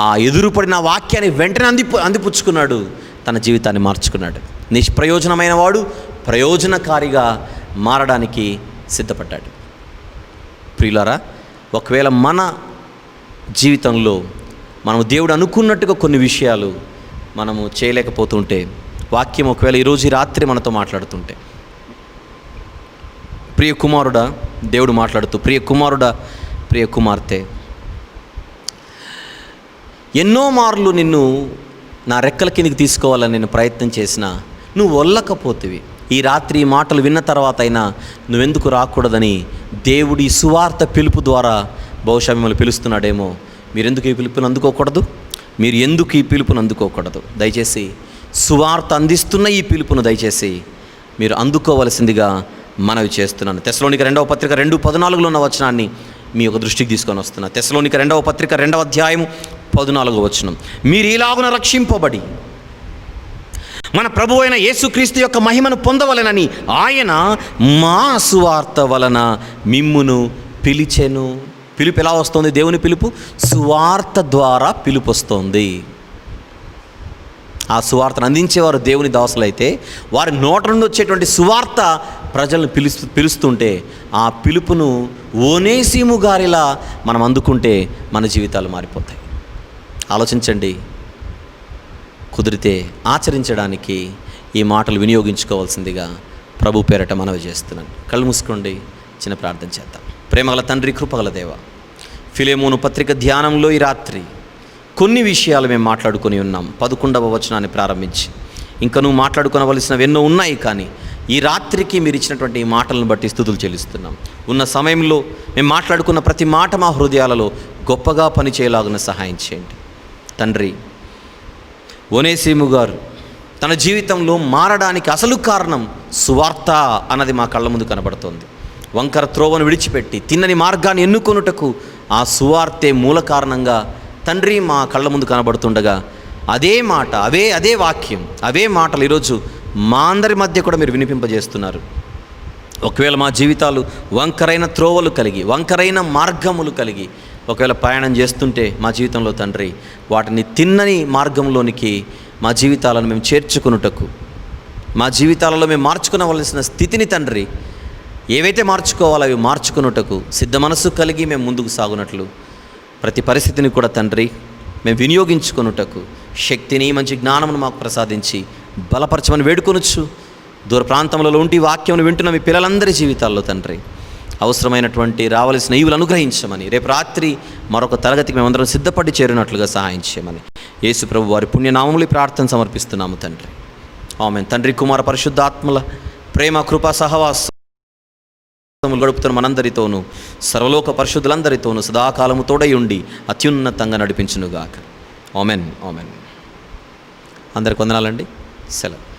ఆ ఎదురుపడిన వాక్యాన్ని వెంటనే అందిపుచ్చుకున్నాడు, తన జీవితాన్ని మార్చుకున్నాడు. నిష్ప్రయోజనమైన వాడు ప్రయోజనకారిగా మారడానికి సిద్ధపడ్డాడు. ప్రియులారా, ఒకవేళ మన జీవితంలో మనం దేవుడు అనుకున్నట్టుగా కొన్ని విషయాలు మనము చేయలేకపోతుంటే, వాక్యం ఒకవేళ ఈరోజు రాత్రి మనతో మాట్లాడుతుంటే, ప్రియ కుమారుడా, దేవుడు మాట్లాడుతూ, ప్రియ కుమారుడా, ప్రియ కుమార్తె, ఎన్నో మార్లు నిన్ను నా రెక్కల కిందికి తీసుకోవాలని నేను ప్రయత్నం చేసినా నువ్వు వల్లకపోతివి. ఈ రాత్రి ఈ మాటలు విన్న తర్వాత అయినా నువ్వెందుకు రాకూడదని దేవుడి సువార్త పిలుపు ద్వారా బహుశా మిమ్మల్ని పిలుస్తున్నాడేమో. మీరెందుకు ఈ పిలుపుని అందుకోకూడదు? దయచేసి సువార్త అందిస్తున్న ఈ పిలుపును దయచేసి మీరు అందుకోవలసిందిగా మనవి చేస్తున్నాను. తెస్సలోనిక 2వ పత్రిక 2:14లో ఉన్న వచనాన్ని మీ యొక్క దృష్టికి తీసుకొని వస్తున్నా. తెస్సలోనిక 2వ పత్రిక 2వ అధ్యాయము 14వ వచనం. మీరు ఇలాగున రక్షింపబడి మన ప్రభువు అయిన యేసుక్రీస్తు యొక్క మహిమను పొందవలెనని ఆయన మా సువార్త వలన మిమ్మును పిలిచెను. పిలుపు ఎలా వస్తుంది? దేవుని పిలుపు సువార్త ద్వారా పిలుపు వస్తుంది. ఆ సువార్తను అందించేవారు దేవుని దాసులైతే వారి నోట నుండి వచ్చేటువంటి సువార్త ప్రజలను పిలుస్తుంటే ఆ పిలుపును ఒనేసిము గారిలా మనం అందుకుంటే మన జీవితాలు మారిపోతాయి. ఆలోచించండి. కుదిరితే ఆచరించడానికి ఈ మాటలు వినియోగించుకోవాల్సిందిగా ప్రభు పేరట మనవి చేస్తున్నాను. కళ్ళు మూసుకోండి, చిన్న ప్రార్థన చేద్దాం. ప్రేమగల తండ్రి, కృపగల దేవ, ఫిలేమోను పత్రిక ధ్యానంలో ఈ రాత్రి కొన్ని విషయాలు మేము మాట్లాడుకొని ఉన్నాం. 11వ వచనాన్ని ప్రారంభించి ఇంకా నువ్వు మాట్లాడుకోవలసినవి ఎన్నో ఉన్నాయి, కానీ ఈ రాత్రికి మీరు ఇచ్చినటువంటి ఈ మాటలను బట్టి స్తుతులు చెల్లిస్తున్నాం. ఉన్న సమయంలో మేము మాట్లాడుకున్న ప్రతి మాట మా హృదయాలలో గొప్పగా పనిచేయలాగున సహాయం చేయండి తండ్రి. ఒనేసిము గారు తన జీవితంలో మారడానికి అసలు కారణం సువార్త అన్నది మా కళ్ళ ముందు కనబడుతోంది. వంకర త్రోవను విడిచిపెట్టి తిన్నని మార్గాన్ని ఎన్నుకొనుటకు ఆ సువార్తే మూల కారణంగా తండ్రి మా కళ్ళ ముందు కనబడుతుండగా అదే మాట, అదే వాక్యం, అవే మాటలు ఈరోజు మా అందరి మధ్య కూడా మీరు వినిపింపజేస్తున్నారు. ఒకవేళ మా జీవితాలు వంకరైన త్రోవలు కలిగి, వంకరైన మార్గములు కలిగి ఒకవేళ ప్రయాణం చేస్తుంటే మా జీవితంలో తండ్రి వాటిని తిన్నని మార్గంలోనికి మా జీవితాలను మేము చేర్చుకున్నటకు, మా జీవితాలలో మేము మార్చుకునవలసిన స్థితిని తండ్రి ఏవైతే మార్చుకోవాలో అవి మార్చుకున్నటకు సిద్ధ మనస్సు కలిగి మేము ముందుకు సాగునట్లు ప్రతి పరిస్థితిని కూడా తండ్రి మేము వినియోగించుకొనుటకు శక్తిని, మంచి జ్ఞానమును మాకు ప్రసాదించి బలపరచమని వేడుకొనొచ్చు. దూర ప్రాంతంలో ఉండి వాక్యమును వింటున్న మీ పిల్లలందరి జీవితాల్లో తండ్రి అవసరమైనటువంటి రావాల్సిన ఈవులు అనుగ్రహించమని, రేపు రాత్రి మరొక తరగతికి మేమందరం సిద్ధపడి చేరినట్లుగా సహాయం చేయమని యేసు ప్రభు వారి పుణ్యనామములు ప్రార్థన సమర్పిస్తున్నాము తండ్రి. ఆమేన్. తండ్రి, కుమార, పరిశుద్ధాత్మల ప్రేమ, కృపా, సహవాసం గడుపుతున్న మనందరితోనూ సర్వలోక పరిశుద్ధులందరితోనూ సదాకాలము తోడై ఉండి అత్యున్నతంగా నడిపించునుగాక. ఆమెన్. ఆమెన్. అందరికి వందనాలండి. సెలవు.